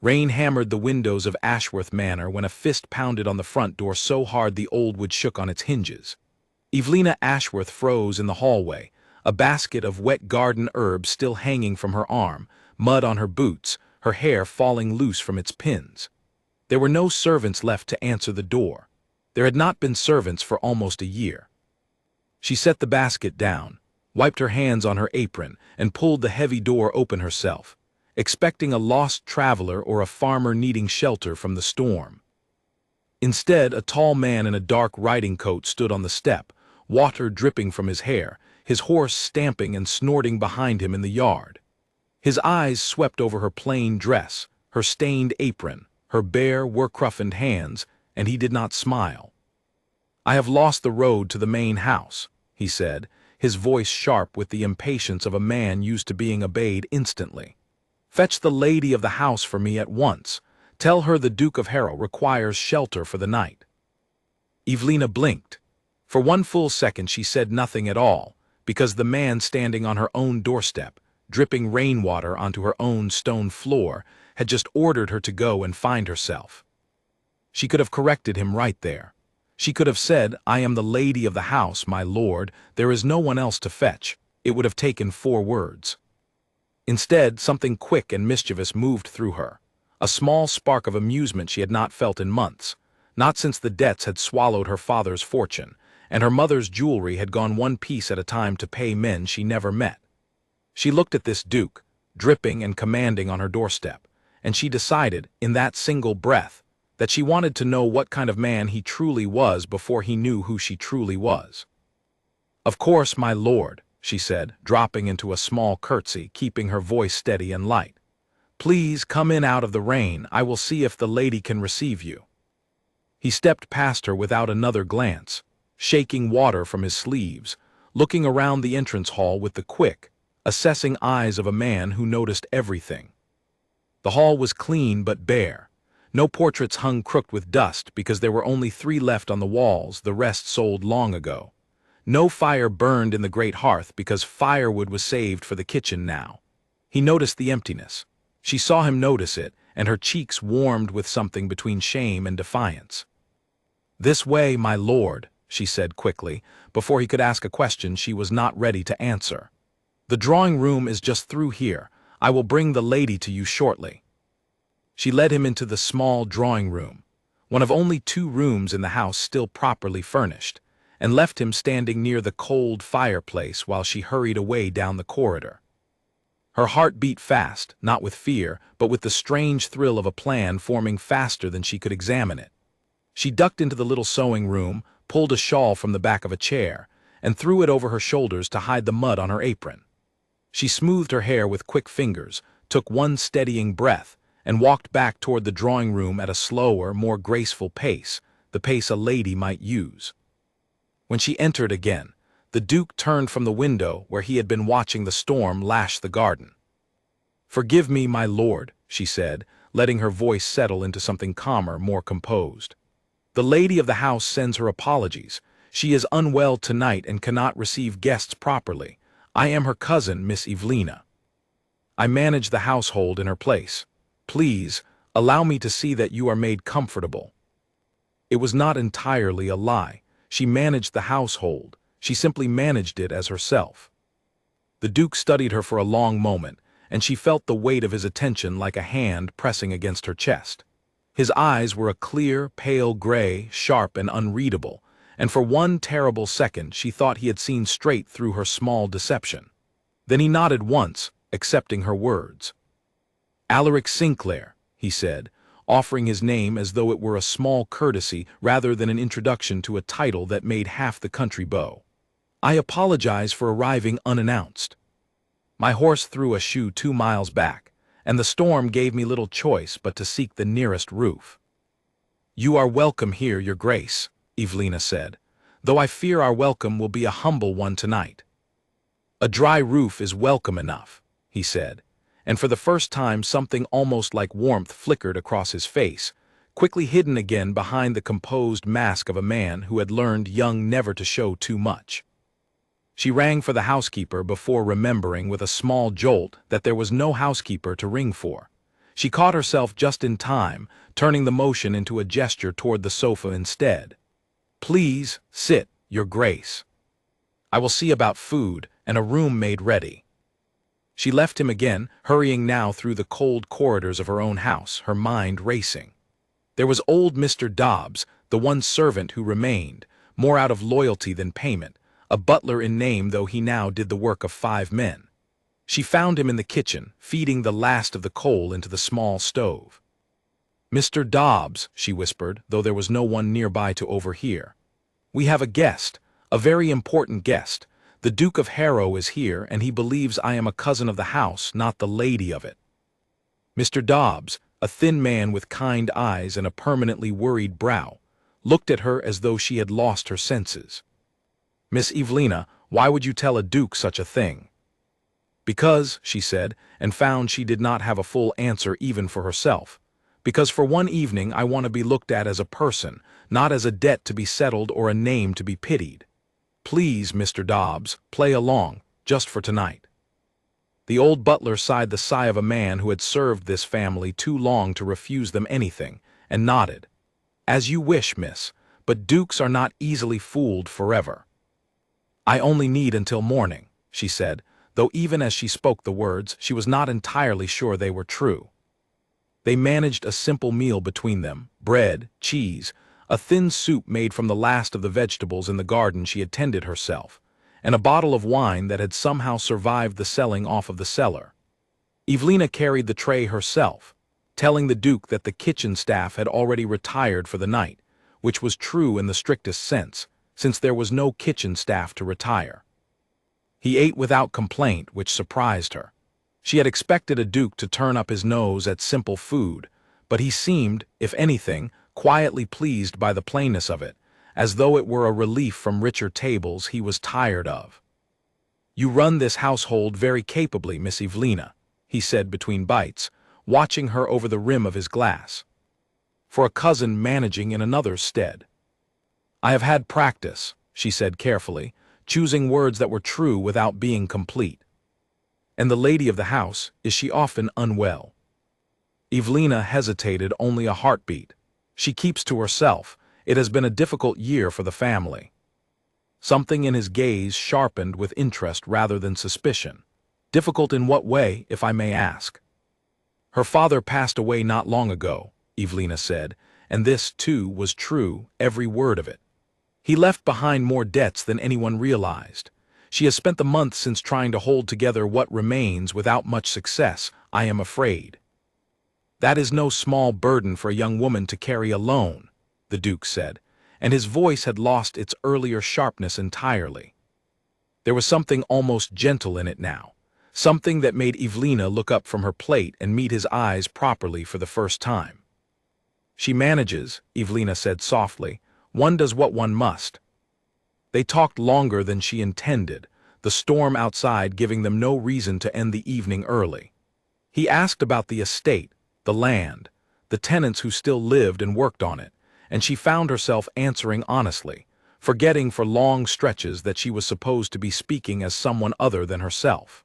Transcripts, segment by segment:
Rain hammered the windows of Ashworth Manor when a fist pounded on the front door so hard the old wood shook on its hinges. Evelina Ashworth froze in the hallway, a basket of wet garden herbs still hanging from her arm, mud on her boots, her hair falling loose from its pins. There were no servants left to answer the door. There had not been servants for almost a year. She set the basket down, wiped her hands on her apron, and pulled the heavy door open herself, expecting a lost traveler or a farmer needing shelter from the storm. Instead, a tall man in a dark riding coat stood on the step, water dripping from his hair, his horse stamping and snorting behind him in the yard. His eyes swept over her plain dress, her stained apron, her bare, work-roughened hands, and he did not smile. "I have lost the road to the main house," he said, his voice sharp with the impatience of a man used to being obeyed instantly. "Fetch the lady of the house for me at once. Tell her the Duke of Harrow requires shelter for the night." Evelina blinked. For one full second she said nothing at all, because the man standing on her own doorstep, dripping rainwater onto her own stone floor, had just ordered her to go and find herself. She could have corrected him right there. She could have said, "I am the lady of the house, my lord. There is no one else to fetch." It would have taken 4 words. Instead, something quick and mischievous moved through her, a small spark of amusement she had not felt in months, not since the debts had swallowed her father's fortune, and her mother's jewelry had gone one piece at a time to pay men she never met. She looked at this duke, dripping and commanding on her doorstep, and she decided, in that single breath, that she wanted to know what kind of man he truly was before he knew who she truly was. "Of course, my lord," she said, dropping into a small curtsy, keeping her voice steady and light. "Please come in out of the rain. I will see if the lady can receive you." He stepped past her without another glance, shaking water from his sleeves, looking around the entrance hall with the quick, assessing eyes of a man who noticed everything. The hall was clean but bare. No portraits hung crooked with dust because there were only 3 left on the walls, the rest sold long ago. No fire burned in the great hearth because firewood was saved for the kitchen now. He noticed the emptiness. She saw him notice it, and her cheeks warmed with something between shame and defiance. "This way, my lord," she said quickly. Before he could ask a question she was not ready to answer. "The drawing room is just through here. I will bring the lady to you shortly." She led him into the small drawing room, one of only 2 rooms in the house still properly furnished, and left him standing near the cold fireplace while she hurried away down the corridor. Her heart beat fast, not with fear, but with the strange thrill of a plan forming faster than she could examine it. She ducked into the little sewing room, pulled a shawl from the back of a chair, and threw it over her shoulders to hide the mud on her apron. She smoothed her hair with quick fingers, took one steadying breath, and walked back toward the drawing room at a slower, more graceful pace, the pace a lady might use. When she entered again, the Duke turned from the window where he had been watching the storm lash the garden. "Forgive me, my lord," she said, letting her voice settle into something calmer, more composed. "The lady of the house sends her apologies. She is unwell tonight and cannot receive guests properly. I am her cousin, Miss Evelina. I manage the household in her place. Please, allow me to see that you are made comfortable." It was not entirely a lie. She managed the household. She simply managed it as herself. The Duke studied her for a long moment, and she felt the weight of his attention like a hand pressing against her chest. His eyes were a clear, pale gray, sharp and unreadable, and for one terrible second she thought he had seen straight through her small deception. Then he nodded once, accepting her words. "Alaric Sinclair," he said, offering his name as though it were a small courtesy rather than an introduction to a title that made half the country bow. "I apologize for arriving unannounced. My horse threw a shoe 2 miles back, and the storm gave me little choice but to seek the nearest roof." "You are welcome here, your grace," Evelina said, "though I fear our welcome will be a humble one tonight." "A dry roof is welcome enough," he said, and for the first time something almost like warmth flickered across his face, quickly hidden again behind the composed mask of a man who had learned young never to show too much. She rang for the housekeeper before remembering with a small jolt that there was no housekeeper to ring for. She caught herself just in time, turning the motion into a gesture toward the sofa instead. "Please, sit, Your Grace. I will see about food and a room made ready." She left him again, hurrying now through the cold corridors of her own house, her mind racing. There was old Mr. Dobbs, the one servant who remained, more out of loyalty than payment, a butler in name though he now did the work of 5 men. She found him in the kitchen, feeding the last of the coal into the small stove. "Mr. Dobbs," she whispered, though there was no one nearby to overhear. "We have a guest, a very important guest. The Duke of Harrow is here, and he believes I am a cousin of the house, not the lady of it." Mr. Dobbs, a thin man with kind eyes and a permanently worried brow, looked at her as though she had lost her senses. "Miss Evelina, why would you tell a duke such a thing?" "Because," she said, and found she did not have a full answer even for herself. "Because for one evening I want to be looked at as a person, not as a debt to be settled or a name to be pitied. Please, Mr. Dobbs, play along, just for tonight." The old butler sighed the sigh of a man who had served this family too long to refuse them anything, and nodded. "As you wish, miss, but dukes are not easily fooled forever." "I only need until morning," she said, though even as she spoke the words, she was not entirely sure they were true. They managed a simple meal between them, bread, cheese, a thin soup made from the last of the vegetables in the garden she had tended herself, and a bottle of wine that had somehow survived the selling off of the cellar. Evelina carried the tray herself, telling the Duke that the kitchen staff had already retired for the night, which was true in the strictest sense, since there was no kitchen staff to retire. He ate without complaint, which surprised her. She had expected a duke to turn up his nose at simple food, but he seemed, if anything, quietly pleased by the plainness of it, as though it were a relief from richer tables he was tired of. "You run this household very capably, Miss Evelina," he said between bites, watching her over the rim of his glass. "For a cousin managing in another's stead." "I have had practice," she said carefully, choosing words that were true without being complete. "And the lady of the house, is she often unwell?" Evelina hesitated only a heartbeat. "She keeps to herself. It has been a difficult year for the family." Something in his gaze sharpened with interest rather than suspicion. "Difficult in what way, if I may ask?" "Her father passed away not long ago," Evelina said, and this, too, was true, every word of it. "He left behind more debts than anyone realized. She has spent the month since trying to hold together what remains without much success, I am afraid." "That is no small burden for a young woman to carry alone," the Duke said, and his voice had lost its earlier sharpness entirely. There was something almost gentle in it now, something that made Evelina look up from her plate and meet his eyes properly for the first time. "She manages," Evelina said softly. "One does what one must." They talked longer than she intended, the storm outside giving them no reason to end the evening early. He asked about the estate, the land, the tenants who still lived and worked on it, and she found herself answering honestly, forgetting for long stretches that she was supposed to be speaking as someone other than herself.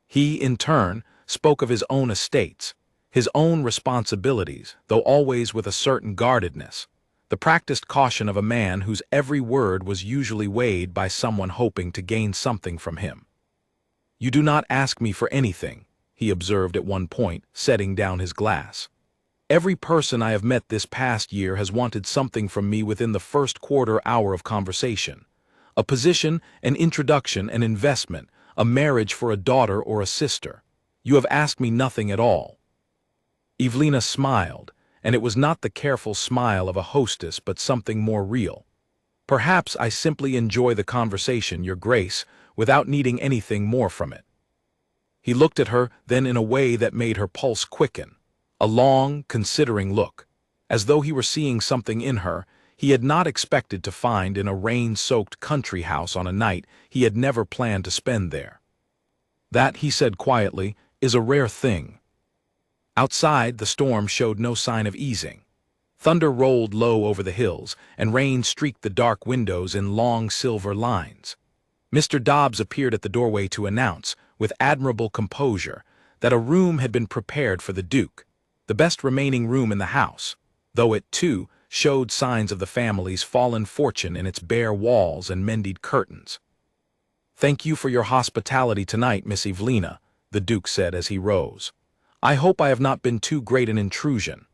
He, in turn, spoke of his own estates, his own responsibilities, though always with a certain guardedness, the practiced caution of a man whose every word was usually weighed by someone hoping to gain something from him. "You do not ask me for anything," he observed at one point, setting down his glass. "Every person I have met this past year has wanted something from me within the first quarter hour of conversation. A position, an introduction, an investment, a marriage for a daughter or a sister. You have asked me nothing at all." Evelina smiled, and it was not the careful smile of a hostess but something more real. "Perhaps I simply enjoy the conversation, Your Grace, without needing anything more from it." He looked at her then in a way that made her pulse quicken, a long, considering look, as though he were seeing something in her he had not expected to find in a rain-soaked country house on a night he had never planned to spend there. "That," he said quietly, "is a rare thing." Outside, the storm showed no sign of easing. Thunder rolled low over the hills, and rain streaked the dark windows in long silver lines. Mr. Dobbs appeared at the doorway to announce, with admirable composure, that a room had been prepared for the Duke, the best remaining room in the house, though it, too, showed signs of the family's fallen fortune in its bare walls and mended curtains. "Thank you for your hospitality tonight, Miss Evelina," the Duke said as he rose. "I hope I have not been too great an intrusion."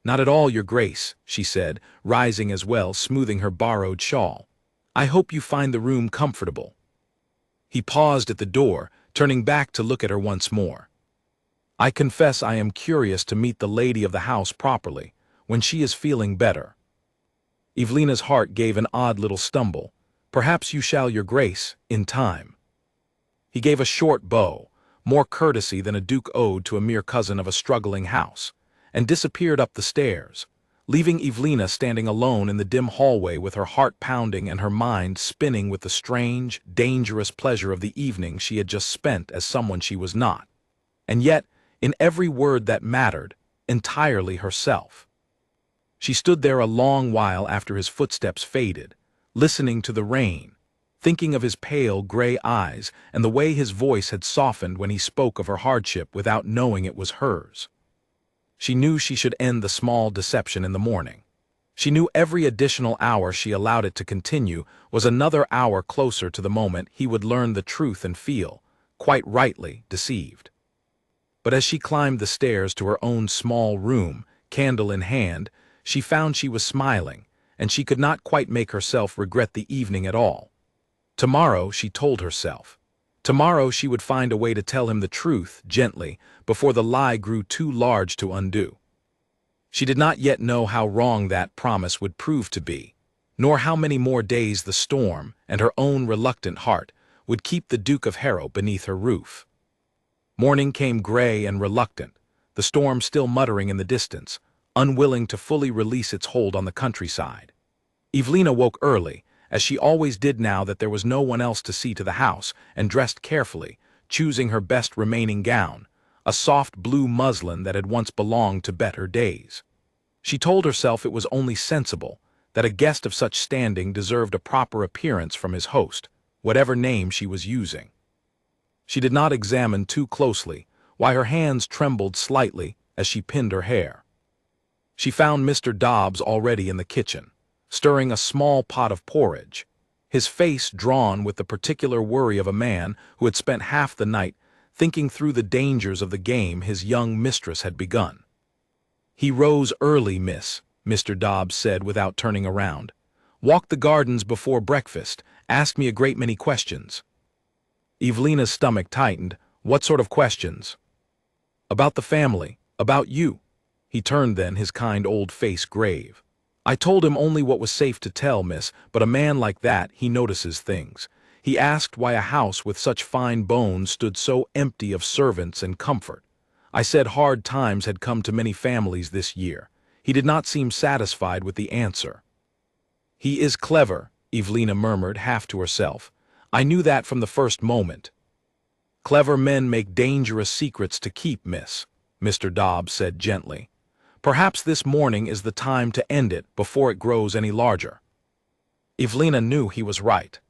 "Not at all, Your Grace," she said, rising as well, smoothing her borrowed shawl. "I hope you find the room comfortable." He paused at the door, turning back to look at her once more. "I confess I am curious to meet the lady of the house properly, when she is feeling better." Evelina's heart gave an odd little stumble. "Perhaps you shall, Your Grace, in time." He gave a short bow, more courtesy than a duke owed to a mere cousin of a struggling house, and disappeared up the stairs, leaving Evelina standing alone in the dim hallway with her heart pounding and her mind spinning with the strange, dangerous pleasure of the evening she had just spent as someone she was not, and yet, in every word that mattered, entirely herself. She stood there a long while after his footsteps faded, listening to the rain, thinking of his pale gray eyes and the way his voice had softened when he spoke of her hardship without knowing it was hers. She knew she should end the small deception in the morning. She knew every additional hour she allowed it to continue was another hour closer to the moment he would learn the truth and feel, quite rightly, deceived. But as she climbed the stairs to her own small room, candle in hand, she found she was smiling, and she could not quite make herself regret the evening at all. Tomorrow, she told herself. Tomorrow she would find a way to tell him the truth, gently, before the lie grew too large to undo. She did not yet know how wrong that promise would prove to be, nor how many more days the storm, and her own reluctant heart, would keep the Duke of Harrow beneath her roof. Morning came gray and reluctant, the storm still muttering in the distance, unwilling to fully release its hold on the countryside. Evelina woke early, as she always did now that there was no one else to see to the house, and dressed carefully, choosing her best remaining gown, a soft blue muslin that had once belonged to better days. She told herself it was only sensible, that a guest of such standing deserved a proper appearance from his host, whatever name she was using. She did not examine too closely, why her hands trembled slightly as she pinned her hair. She found Mr. Dobbs already in the kitchen, stirring a small pot of porridge, his face drawn with the particular worry of a man who had spent half the night thinking through the dangers of the game his young mistress had begun. "He rose early, miss," Mr. Dobbs said without turning around. "Walked the gardens before breakfast, asked me a great many questions." Evelina's stomach tightened. "What sort of questions?" "About the family, about you." He turned then, his kind old face grave. "I told him only what was safe to tell, miss, but a man like that, he notices things. He asked why a house with such fine bones stood so empty of servants and comfort. I said hard times had come to many families this year. He did not seem satisfied with the answer." "He is clever," Evelina murmured half to herself. "I knew that from the first moment." "Clever men make dangerous secrets to keep, miss," Mr. Dobbs said gently. "Perhaps this morning is the time to end it before it grows any larger." Evelina knew he was right.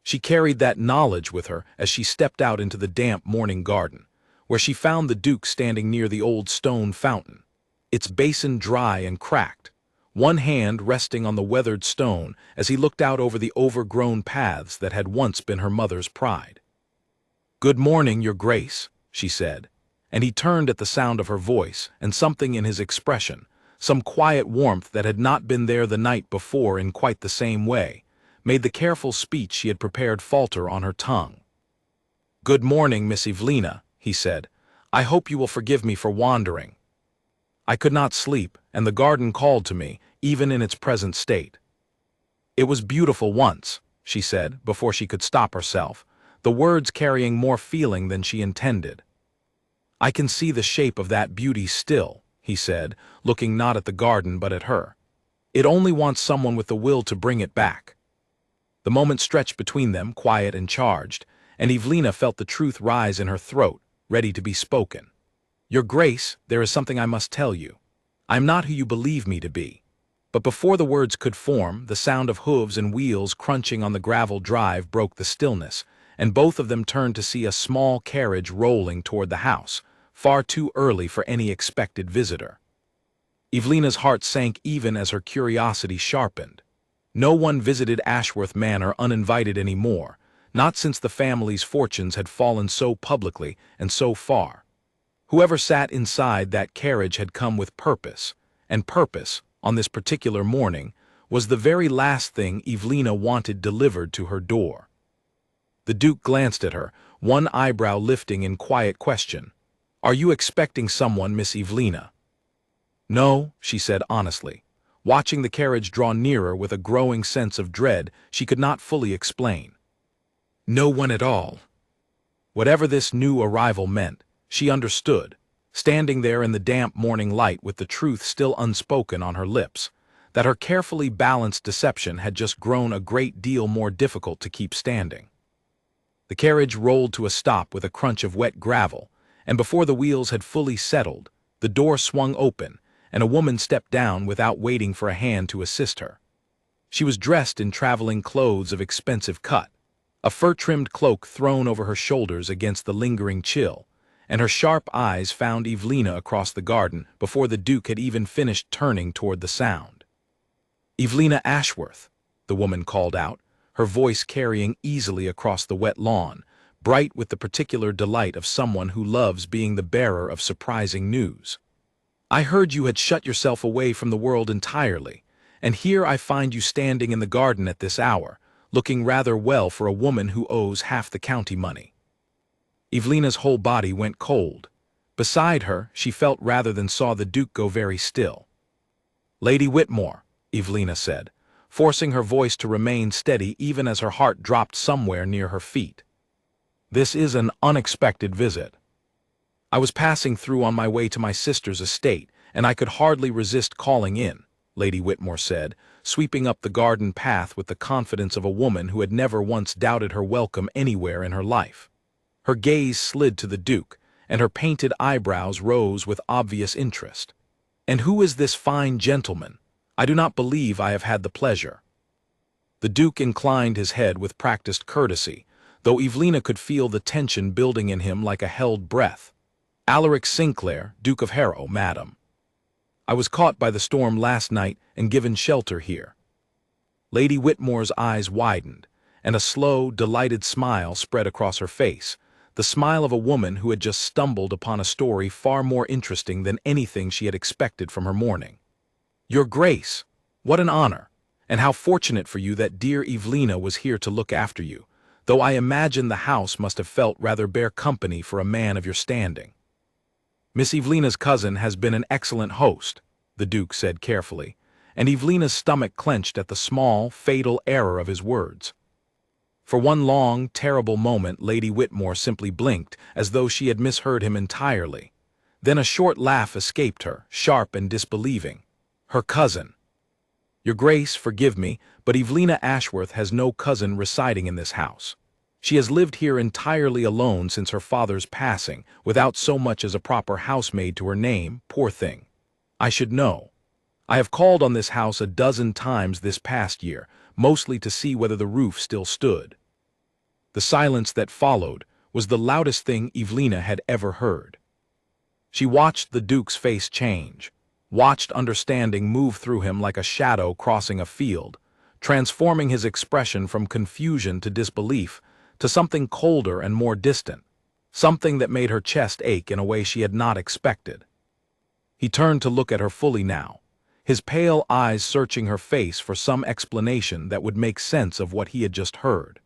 She carried that knowledge with her as she stepped out into the damp morning garden, where she found the Duke standing near the old stone fountain, its basin dry and cracked, one hand resting on the weathered stone as he looked out over the overgrown paths that had once been her mother's pride. "Good morning, Your Grace," she said, and he turned at the sound of her voice, and something in his expression, some quiet warmth that had not been there the night before in quite the same way, made the careful speech she had prepared falter on her tongue. "Good morning, Miss Evelina," he said. "I hope you will forgive me for wandering. I could not sleep, and the garden called to me, even in its present state." "It was beautiful once," she said, before she could stop herself, the words carrying more feeling than she intended. "I can see the shape of that beauty still," he said, looking not at the garden but at her. "It only wants someone with the will to bring it back." The moment stretched between them, quiet and charged, and Evelina felt the truth rise in her throat, ready to be spoken. "Your Grace, there is something I must tell you. I am not who you believe me to be." But before the words could form, the sound of hooves and wheels crunching on the gravel drive broke the stillness, and both of them turned to see a small carriage rolling toward the house, far too early for any expected visitor. Evelina's heart sank even as her curiosity sharpened. No one visited Ashworth Manor uninvited anymore, not since the family's fortunes had fallen so publicly and so far. Whoever sat inside that carriage had come with purpose, and purpose, on this particular morning, was the very last thing Evelina wanted delivered to her door. The Duke glanced at her, one eyebrow lifting in quiet question. "Are you expecting someone, Miss Evelina?" "No," she said honestly. Watching the carriage draw nearer with a growing sense of dread she could not fully explain. "No one at all." Whatever this new arrival meant, she understood, standing there in the damp morning light with the truth still unspoken on her lips, that her carefully balanced deception had just grown a great deal more difficult to keep standing. The carriage rolled to a stop with a crunch of wet gravel, and before the wheels had fully settled, the door swung open, and a woman stepped down without waiting for a hand to assist her. She was dressed in traveling clothes of expensive cut, a fur-trimmed cloak thrown over her shoulders against the lingering chill, and her sharp eyes found Evelina across the garden before the Duke had even finished turning toward the sound. "Evelina Ashworth," the woman called out, her voice carrying easily across the wet lawn, bright with the particular delight of someone who loves being the bearer of surprising news. "I heard you had shut yourself away from the world entirely, and here I find you standing in the garden at this hour, looking rather well for a woman who owes half the county money." Evelina's whole body went cold. Beside her, she felt rather than saw the Duke go very still. "Lady Whitmore," Evelina said, forcing her voice to remain steady even as her heart dropped somewhere near her feet. "This is an unexpected visit. I was passing through on my way to my sister's estate, and I could hardly resist calling in," Lady Whitmore said, sweeping up the garden path with the confidence of a woman who had never once doubted her welcome anywhere in her life. Her gaze slid to the Duke, and her painted eyebrows rose with obvious interest. "And who is this fine gentleman? I do not believe I have had the pleasure." The Duke inclined his head with practiced courtesy, though Evelina could feel the tension building in him like a held breath. "Alaric Sinclair, Duke of Harrow, madam. I was caught by the storm last night and given shelter here." Lady Whitmore's eyes widened, and a slow, delighted smile spread across her face, the smile of a woman who had just stumbled upon a story far more interesting than anything she had expected from her morning. "Your Grace, what an honor, and how fortunate for you that dear Evelina was here to look after you, though I imagine the house must have felt rather bare company for a man of your standing." "Miss Evelina's cousin has been an excellent host," the Duke said carefully, and Evelina's stomach clenched at the small, fatal error of his words. For one long, terrible moment Lady Whitmore simply blinked, as though she had misheard him entirely. Then a short laugh escaped her, sharp and disbelieving. "Her cousin. Your Grace, forgive me, but Evelina Ashworth has no cousin residing in this house. She has lived here entirely alone since her father's passing, without so much as a proper housemaid to her name, poor thing. I should know. I have called on this house a dozen times this past year, mostly to see whether the roof still stood." The silence that followed was the loudest thing Evelina had ever heard. She watched the Duke's face change, watched understanding move through him like a shadow crossing a field, transforming his expression from confusion to disbelief, to something colder and more distant, something that made her chest ache in a way she had not expected. He turned to look at her fully now, his pale eyes searching her face for some explanation that would make sense of what he had just heard.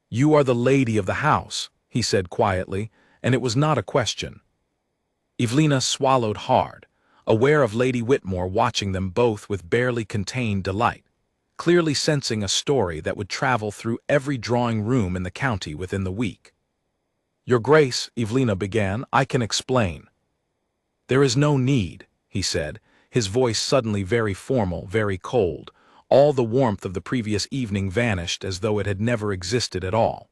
"You are the lady of the house," he said quietly, and it was not a question. Evelina swallowed hard, aware of Lady Whitmore watching them both with barely contained delight, clearly sensing a story that would travel through every drawing room in the county within the week. "Your Grace," Evelina began, "I can explain." "There is no need," he said, his voice suddenly very formal, very cold. All the warmth of the previous evening vanished as though it had never existed at all.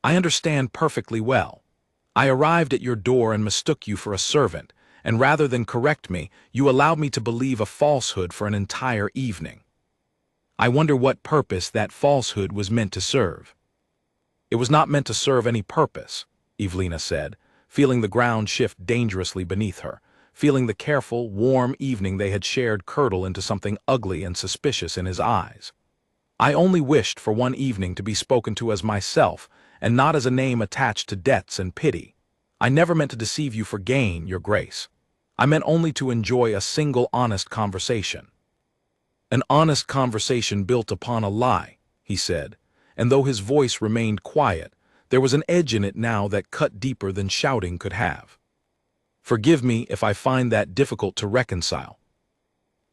"I understand perfectly well. I arrived at your door and mistook you for a servant, and rather than correct me, you allowed me to believe a falsehood for an entire evening. I wonder what purpose that falsehood was meant to serve." It was not meant to serve any purpose, Evelina said, feeling the ground shift dangerously beneath her, feeling the careful, warm evening they had shared curdle into something ugly and suspicious in his eyes. I only wished for one evening to be spoken to as myself, and not as a name attached to debts and pity. I never meant to deceive you for gain, Your Grace. I meant only to enjoy a single honest conversation. An honest conversation built upon a lie, he said, and though his voice remained quiet, there was an edge in it now that cut deeper than shouting could have. Forgive me if I find that difficult to reconcile.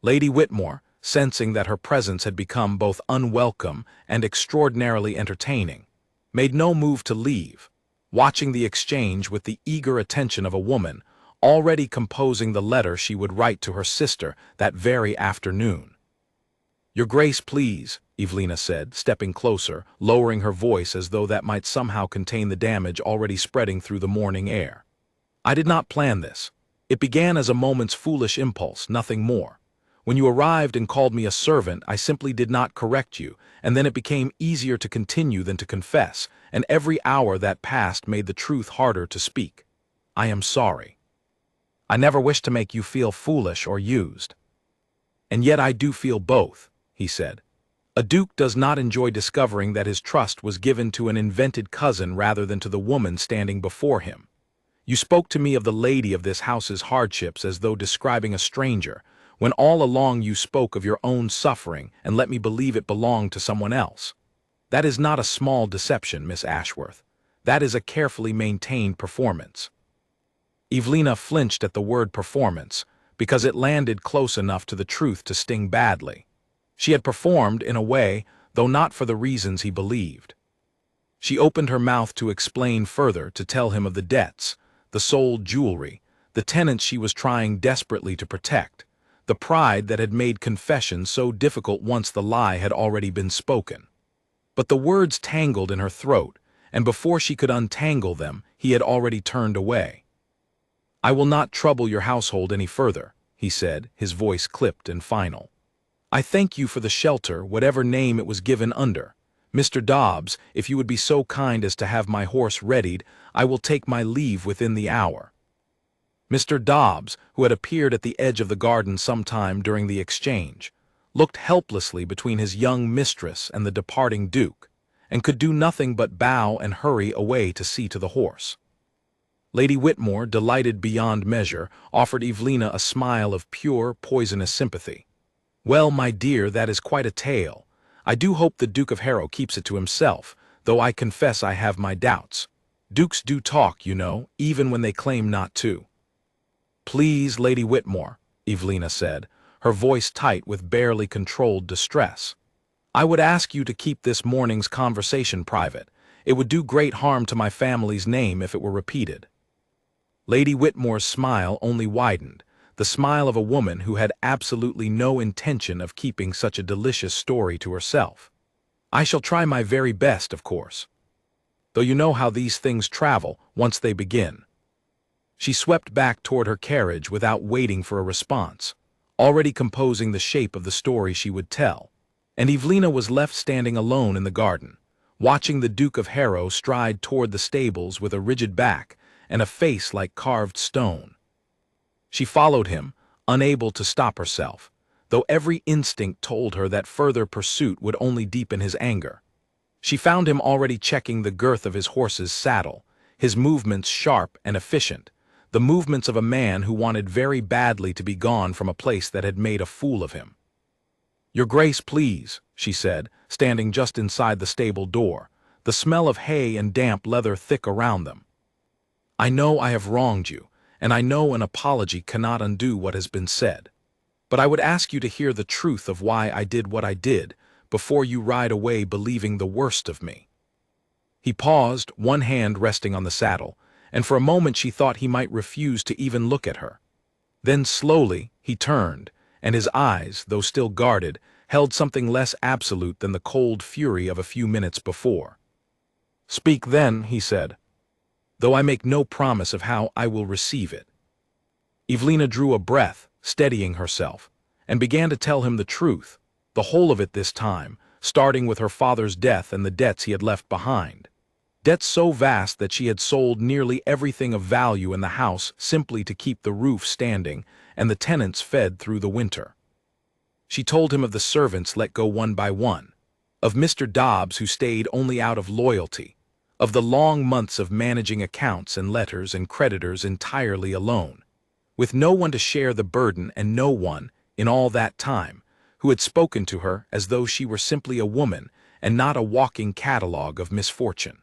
Lady Whitmore, sensing that her presence had become both unwelcome and extraordinarily entertaining, made no move to leave, watching the exchange with the eager attention of a woman already composing the letter she would write to her sister that very afternoon. Your Grace, please, Evelina said, stepping closer, lowering her voice as though that might somehow contain the damage already spreading through the morning air. I did not plan this. It began as a moment's foolish impulse, nothing more. When you arrived and called me a servant, I simply did not correct you, and then it became easier to continue than to confess, and every hour that passed made the truth harder to speak. I am sorry. I never wished to make you feel foolish or used. And yet I do feel both, he said. A duke does not enjoy discovering that his trust was given to an invented cousin rather than to the woman standing before him. You spoke to me of the lady of this house's hardships as though describing a stranger, when all along you spoke of your own suffering and let me believe it belonged to someone else. That is not a small deception, Miss Ashworth. That is a carefully maintained performance. Evelina flinched at the word performance, because it landed close enough to the truth to sting badly. She had performed, in a way, though not for the reasons he believed. She opened her mouth to explain further, to tell him of the debts, the sold jewelry, the tenants she was trying desperately to protect, the pride that had made confession so difficult once the lie had already been spoken. But the words tangled in her throat, and before she could untangle them, he had already turned away. I will not trouble your household any further, he said, his voice clipped and final. I thank you for the shelter, whatever name it was given under. Mr. Dobbs, if you would be so kind as to have my horse readied, I will take my leave within the hour. Mr. Dobbs, who had appeared at the edge of the garden some time during the exchange, looked helplessly between his young mistress and the departing duke, and could do nothing but bow and hurry away to see to the horse. Lady Whitmore, delighted beyond measure, offered Evelina a smile of pure, poisonous sympathy. Well, my dear, that is quite a tale. I do hope the Duke of Harrow keeps it to himself, though I confess I have my doubts. Dukes do talk, you know, even when they claim not to. Please, Lady Whitmore, Evelina said, her voice tight with barely controlled distress. I would ask you to keep this morning's conversation private. It would do great harm to my family's name if it were repeated. Lady Whitmore's smile only widened, the smile of a woman who had absolutely no intention of keeping such a delicious story to herself. I shall try my very best, of course. Though you know how these things travel once they begin. She swept back toward her carriage without waiting for a response, already composing the shape of the story she would tell, and Evelina was left standing alone in the garden, watching the Duke of Harrow stride toward the stables with a rigid back and a face like carved stone. She followed him, unable to stop herself, though every instinct told her that further pursuit would only deepen his anger. She found him already checking the girth of his horse's saddle, his movements sharp and efficient, the movements of a man who wanted very badly to be gone from a place that had made a fool of him. Your Grace, please, she said, standing just inside the stable door, the smell of hay and damp leather thick around them. I know I have wronged you, and I know an apology cannot undo what has been said. But I would ask you to hear the truth of why I did what I did, before you ride away believing the worst of me. He paused, one hand resting on the saddle, and for a moment she thought he might refuse to even look at her. Then slowly he turned, and his eyes, though still guarded, held something less absolute than the cold fury of a few minutes before. Speak then, he said, though I make no promise of how I will receive it. Evelina drew a breath, steadying herself, and began to tell him the truth, the whole of it this time, starting with her father's death and the debts he had left behind. Debts so vast that she had sold nearly everything of value in the house simply to keep the roof standing and the tenants fed through the winter. She told him of the servants let go one by one, of Mr. Dobbs who stayed only out of loyalty, of the long months of managing accounts and letters and creditors entirely alone, with no one to share the burden and no one, in all that time, who had spoken to her as though she were simply a woman and not a walking catalogue of misfortune.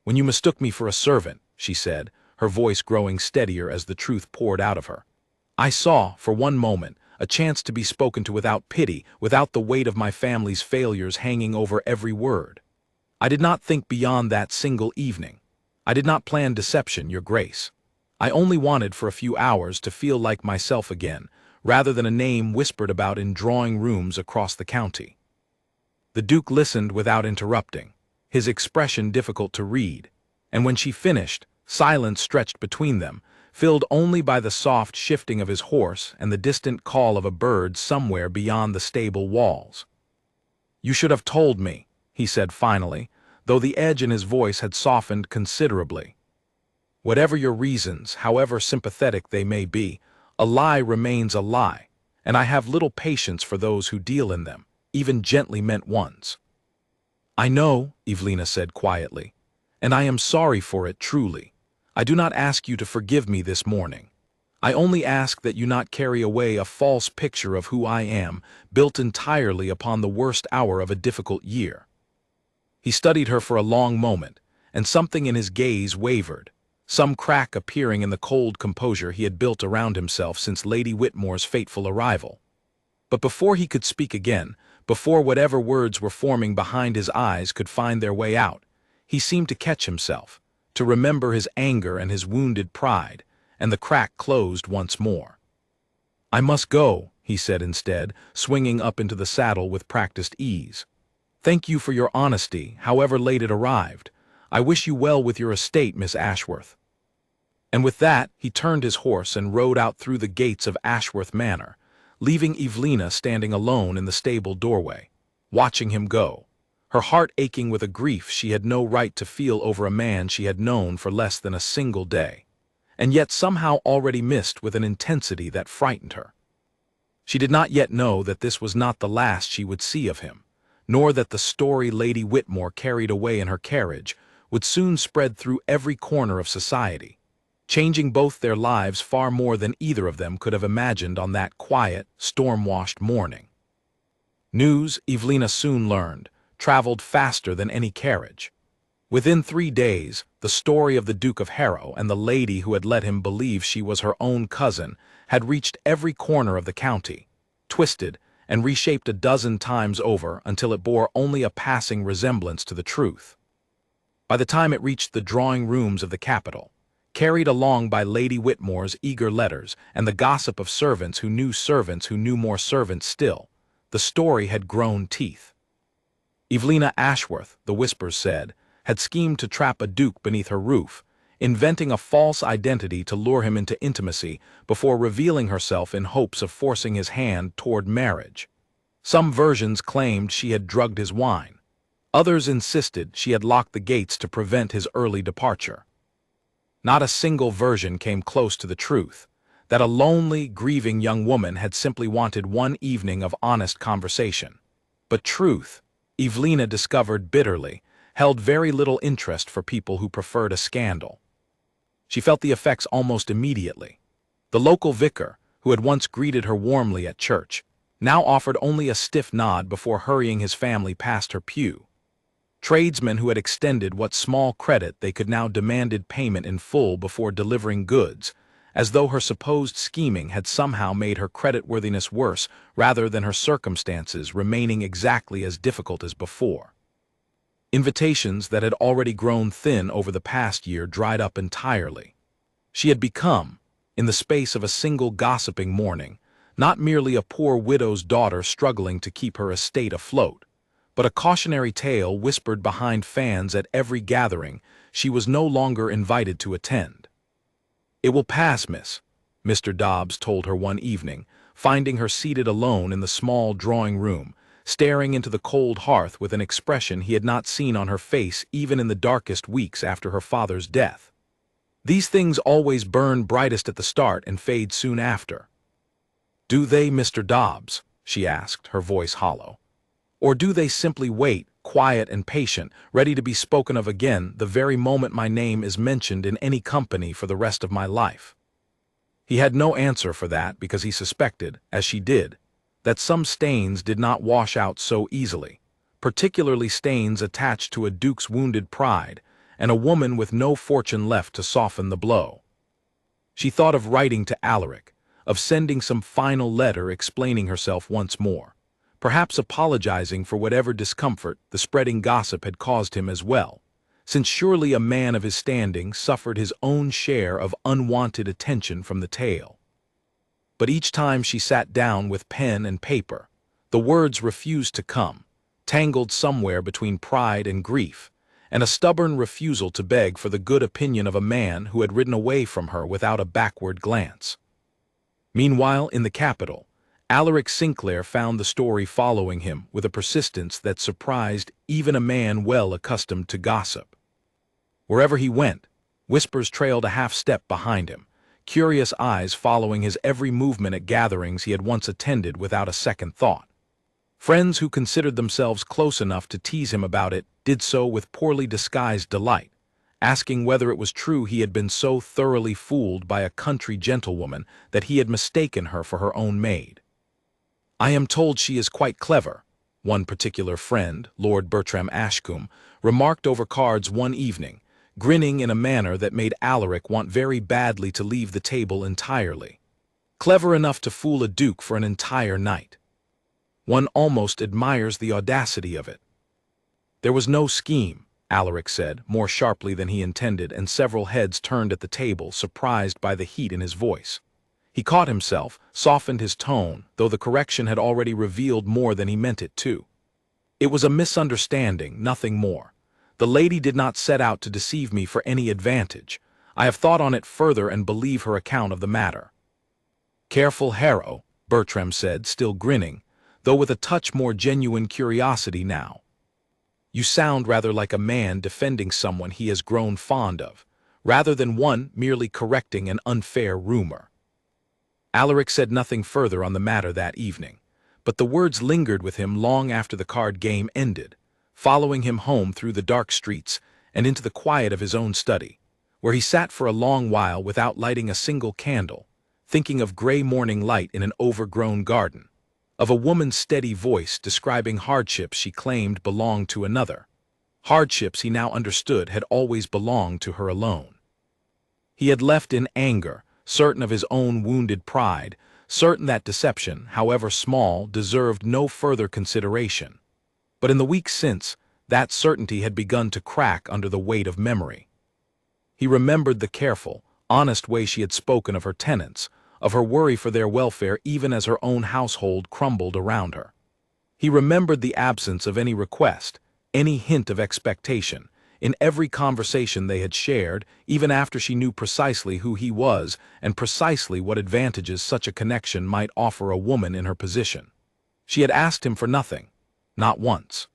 "When you mistook me for a servant," she said, her voice growing steadier as the truth poured out of her, "I saw, for one moment, a chance to be spoken to without pity, without the weight of my family's failures hanging over every word. I did not think beyond that single evening. I did not plan deception, Your Grace. I only wanted for a few hours to feel like myself again, rather than a name whispered about in drawing rooms across the county." The Duke listened without interrupting, his expression difficult to read, and when she finished, silence stretched between them, filled only by the soft shifting of his horse and the distant call of a bird somewhere beyond the stable walls. "You should have told me," he said finally, though the edge in his voice had softened considerably. "Whatever your reasons, however sympathetic they may be, a lie remains a lie, and I have little patience for those who deal in them, even gently meant ones." "I know," Evelina said quietly, "and I am sorry for it truly. I do not ask you to forgive me this morning. I only ask that you not carry away a false picture of who I am, built entirely upon the worst hour of a difficult year." He studied her for a long moment, and something in his gaze wavered, some crack appearing in the cold composure he had built around himself since Lady Whitmore's fateful arrival. But before he could speak again, before whatever words were forming behind his eyes could find their way out, he seemed to catch himself, to remember his anger and his wounded pride, and the crack closed once more. "I must go," he said instead, swinging up into the saddle with practiced ease. "Thank you for your honesty, however late it arrived. I wish you well with your estate, Miss Ashworth." And with that, he turned his horse and rode out through the gates of Ashworth Manor, leaving Evelina standing alone in the stable doorway, watching him go, her heart aching with a grief she had no right to feel over a man she had known for less than a single day, and yet somehow already missed with an intensity that frightened her. She did not yet know that this was not the last she would see of him, nor that the story Lady Whitmore carried away in her carriage would soon spread through every corner of society, changing both their lives far more than either of them could have imagined on that quiet, storm-washed morning. News, Evelina soon learned, traveled faster than any carriage. Within 3 days, the story of the Duke of Harrow and the lady who had let him believe she was her own cousin had reached every corner of the county, twisted and reshaped a dozen times over until it bore only a passing resemblance to the truth. By the time it reached the drawing rooms of the capital, carried along by Lady Whitmore's eager letters and the gossip of servants who knew more servants still, the story had grown teeth. Evelina Ashworth, the whispers said, had schemed to trap a duke beneath her roof, inventing a false identity to lure him into intimacy before revealing herself in hopes of forcing his hand toward marriage. Some versions claimed she had drugged his wine. Others insisted she had locked the gates to prevent his early departure. Not a single version came close to the truth, that a lonely, grieving young woman had simply wanted one evening of honest conversation. But truth, Evelina discovered bitterly, held very little interest for people who preferred a scandal. She felt the effects almost immediately. The local vicar, who had once greeted her warmly at church, now offered only a stiff nod before hurrying his family past her pew. Tradesmen who had extended what small credit they could now demanded payment in full before delivering goods, as though her supposed scheming had somehow made her creditworthiness worse rather than her circumstances remaining exactly as difficult as before. Invitations that had already grown thin over the past year dried up entirely. She had become, in the space of a single gossiping morning, not merely a poor widow's daughter struggling to keep her estate afloat, but a cautionary tale whispered behind fans at every gathering she was no longer invited to attend. "It will pass, miss," Mr. Dobbs told her one evening, finding her seated alone in the small drawing room, staring into the cold hearth with an expression he had not seen on her face even in the darkest weeks after her father's death. These things always burn brightest at the start and fade soon after. "Do they, Mr. Dobbs?" she asked, her voice hollow. "Or do they simply wait, quiet and patient, ready to be spoken of again the very moment my name is mentioned in any company for the rest of my life?" He had no answer for that because he suspected, as she did, that some stains did not wash out so easily, particularly stains attached to a duke's wounded pride and a woman with no fortune left to soften the blow. She thought of writing to Alaric, of sending some final letter explaining herself once more, perhaps apologizing for whatever discomfort the spreading gossip had caused him as well, since surely a man of his standing suffered his own share of unwanted attention from the tale. But each time she sat down with pen and paper, the words refused to come, tangled somewhere between pride and grief, and a stubborn refusal to beg for the good opinion of a man who had ridden away from her without a backward glance. Meanwhile, in the capital, Alaric Sinclair found the story following him with a persistence that surprised even a man well accustomed to gossip. Wherever he went, whispers trailed a half-step behind him, curious eyes following his every movement at gatherings he had once attended without a second thought. Friends who considered themselves close enough to tease him about it did so with poorly disguised delight, asking whether it was true he had been so thoroughly fooled by a country gentlewoman that he had mistaken her for her own maid. "I am told she is quite clever," one particular friend, Lord Bertram Ashcombe, remarked over cards one evening, grinning in a manner that made Alaric want very badly to leave the table entirely. "Clever enough to fool a duke for an entire night. One almost admires the audacity of it." "There was no scheme," Alaric said, more sharply than he intended, and several heads turned at the table, surprised by the heat in his voice. He caught himself, softened his tone, though the correction had already revealed more than he meant it to. "It was a misunderstanding, nothing more. The lady did not set out to deceive me for any advantage. I have thought on it further and believe her account of the matter." "Careful, Harrow," Bertram said, still grinning, though with a touch more genuine curiosity now. "You sound rather like a man defending someone he has grown fond of, rather than one merely correcting an unfair rumor." Alaric said nothing further on the matter that evening, but the words lingered with him long after the card game ended, following him home through the dark streets and into the quiet of his own study, where he sat for a long while without lighting a single candle, thinking of gray morning light in an overgrown garden, of a woman's steady voice describing hardships she claimed belonged to another. Hardships he now understood had always belonged to her alone. He had left in anger, certain of his own wounded pride, certain that deception, however small, deserved no further consideration. But in the weeks since, that certainty had begun to crack under the weight of memory. He remembered the careful, honest way she had spoken of her tenants, of her worry for their welfare even as her own household crumbled around her. He remembered the absence of any request, any hint of expectation, in every conversation they had shared, even after she knew precisely who he was and precisely what advantages such a connection might offer a woman in her position. She had asked him for nothing, not once.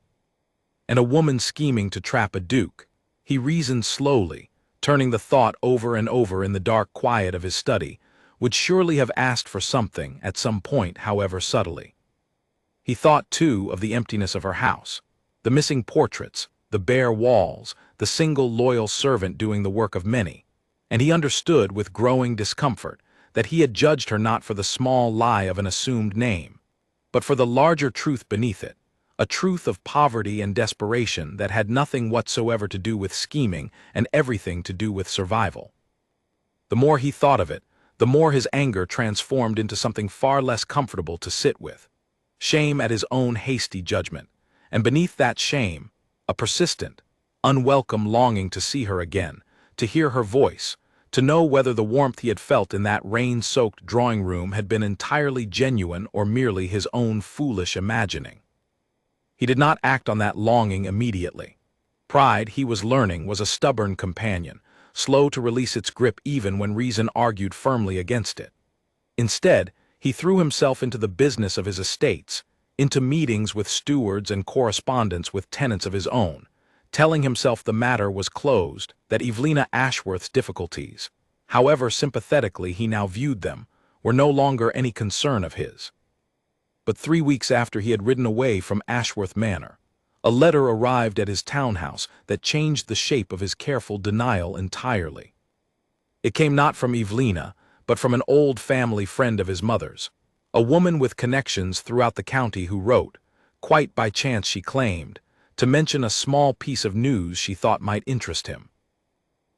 And a woman scheming to trap a duke, he reasoned slowly, turning the thought over and over in the dark quiet of his study, would surely have asked for something at some point, however subtly. He thought, too, of the emptiness of her house, the missing portraits, the bare walls, the single loyal servant doing the work of many, and he understood with growing discomfort that he had judged her not for the small lie of an assumed name, but for the larger truth beneath it, a truth of poverty and desperation that had nothing whatsoever to do with scheming and everything to do with survival. The more he thought of it, the more his anger transformed into something far less comfortable to sit with. Shame at his own hasty judgment, and beneath that shame, a persistent, unwelcome longing to see her again, to hear her voice, to know whether the warmth he had felt in that rain-soaked drawing room had been entirely genuine or merely his own foolish imagining. He did not act on that longing immediately. Pride, he was learning, was a stubborn companion, slow to release its grip even when reason argued firmly against it. Instead, he threw himself into the business of his estates, into meetings with stewards and correspondence with tenants of his own, telling himself the matter was closed, that Evelina Ashworth's difficulties, however sympathetically he now viewed them, were no longer any concern of his. But 3 weeks after he had ridden away from Ashworth Manor, a letter arrived at his townhouse that changed the shape of his careful denial entirely. It came not from Evelina, but from an old family friend of his mother's, a woman with connections throughout the county who wrote, quite by chance she claimed, to mention a small piece of news she thought might interest him.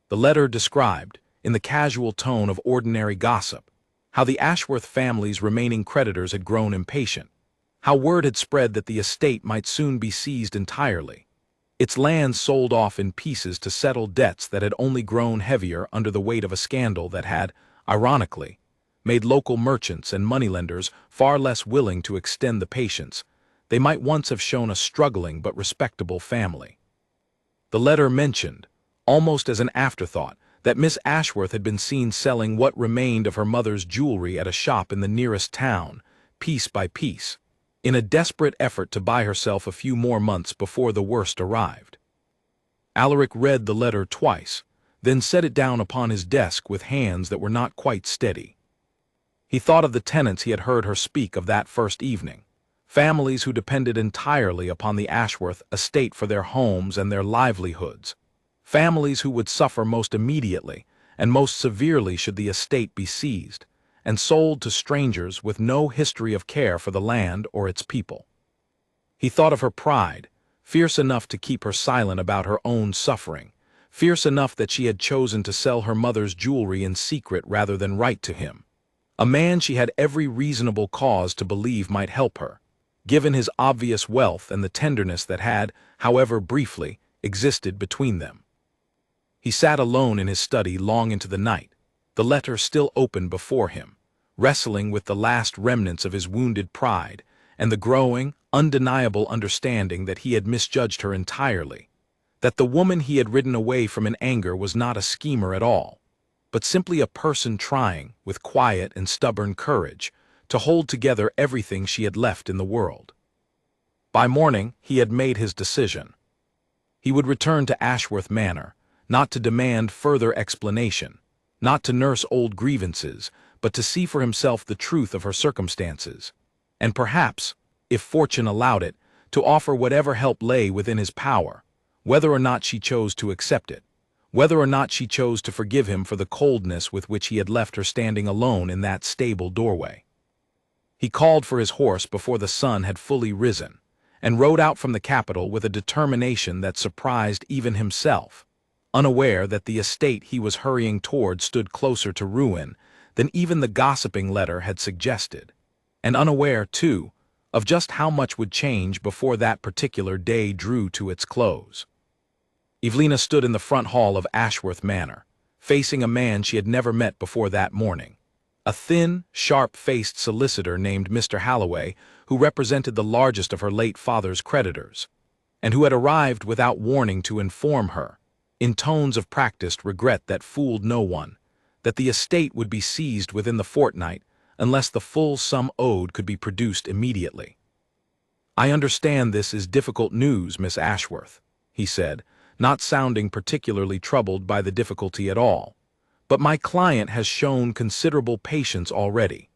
The letter described, in the casual tone of ordinary gossip, how the Ashworth family's remaining creditors had grown impatient, how word had spread that the estate might soon be seized entirely, its lands sold off in pieces to settle debts that had only grown heavier under the weight of a scandal that had, ironically, made local merchants and moneylenders far less willing to extend the patience they might once have shown a struggling but respectable family. The letter mentioned, almost as an afterthought, that Miss Ashworth had been seen selling what remained of her mother's jewelry at a shop in the nearest town, piece by piece, in a desperate effort to buy herself a few more months before the worst arrived. Alaric read the letter twice, then set it down upon his desk with hands that were not quite steady. He thought of the tenants he had heard her speak of that first evening, families who depended entirely upon the Ashworth estate for their homes and their livelihoods, families who would suffer most immediately and most severely should the estate be seized and sold to strangers with no history of care for the land or its people. He thought of her pride, fierce enough to keep her silent about her own suffering, fierce enough that she had chosen to sell her mother's jewelry in secret rather than write to him, a man she had every reasonable cause to believe might help her, given his obvious wealth and the tenderness that had, however briefly, existed between them. He sat alone in his study long into the night, the letter still open before him, wrestling with the last remnants of his wounded pride and the growing, undeniable understanding that he had misjudged her entirely, that the woman he had ridden away from in anger was not a schemer at all, but simply a person trying, with quiet and stubborn courage, to hold together everything she had left in the world. By morning, he had made his decision. He would return to Ashworth Manor, not to demand further explanation, not to nurse old grievances, but to see for himself the truth of her circumstances, and perhaps, if fortune allowed it, to offer whatever help lay within his power, whether or not she chose to accept it, whether or not she chose to forgive him for the coldness with which he had left her standing alone in that stable doorway. He called for his horse before the sun had fully risen, and rode out from the capital with a determination that surprised even himself, unaware that the estate he was hurrying toward stood closer to ruin than even the gossiping letter had suggested, and unaware, too, of just how much would change before that particular day drew to its close. Evelina stood in the front hall of Ashworth Manor, facing a man she had never met before that morning, a thin, sharp-faced solicitor named Mr. Halloway, who represented the largest of her late father's creditors, and who had arrived without warning to inform her, in tones of practiced regret that fooled no one, that the estate would be seized within the fortnight unless the full sum owed could be produced immediately. "I understand this is difficult news, Miss Ashworth," he said, not sounding particularly troubled by the difficulty at all, "but my client has shown considerable patience already.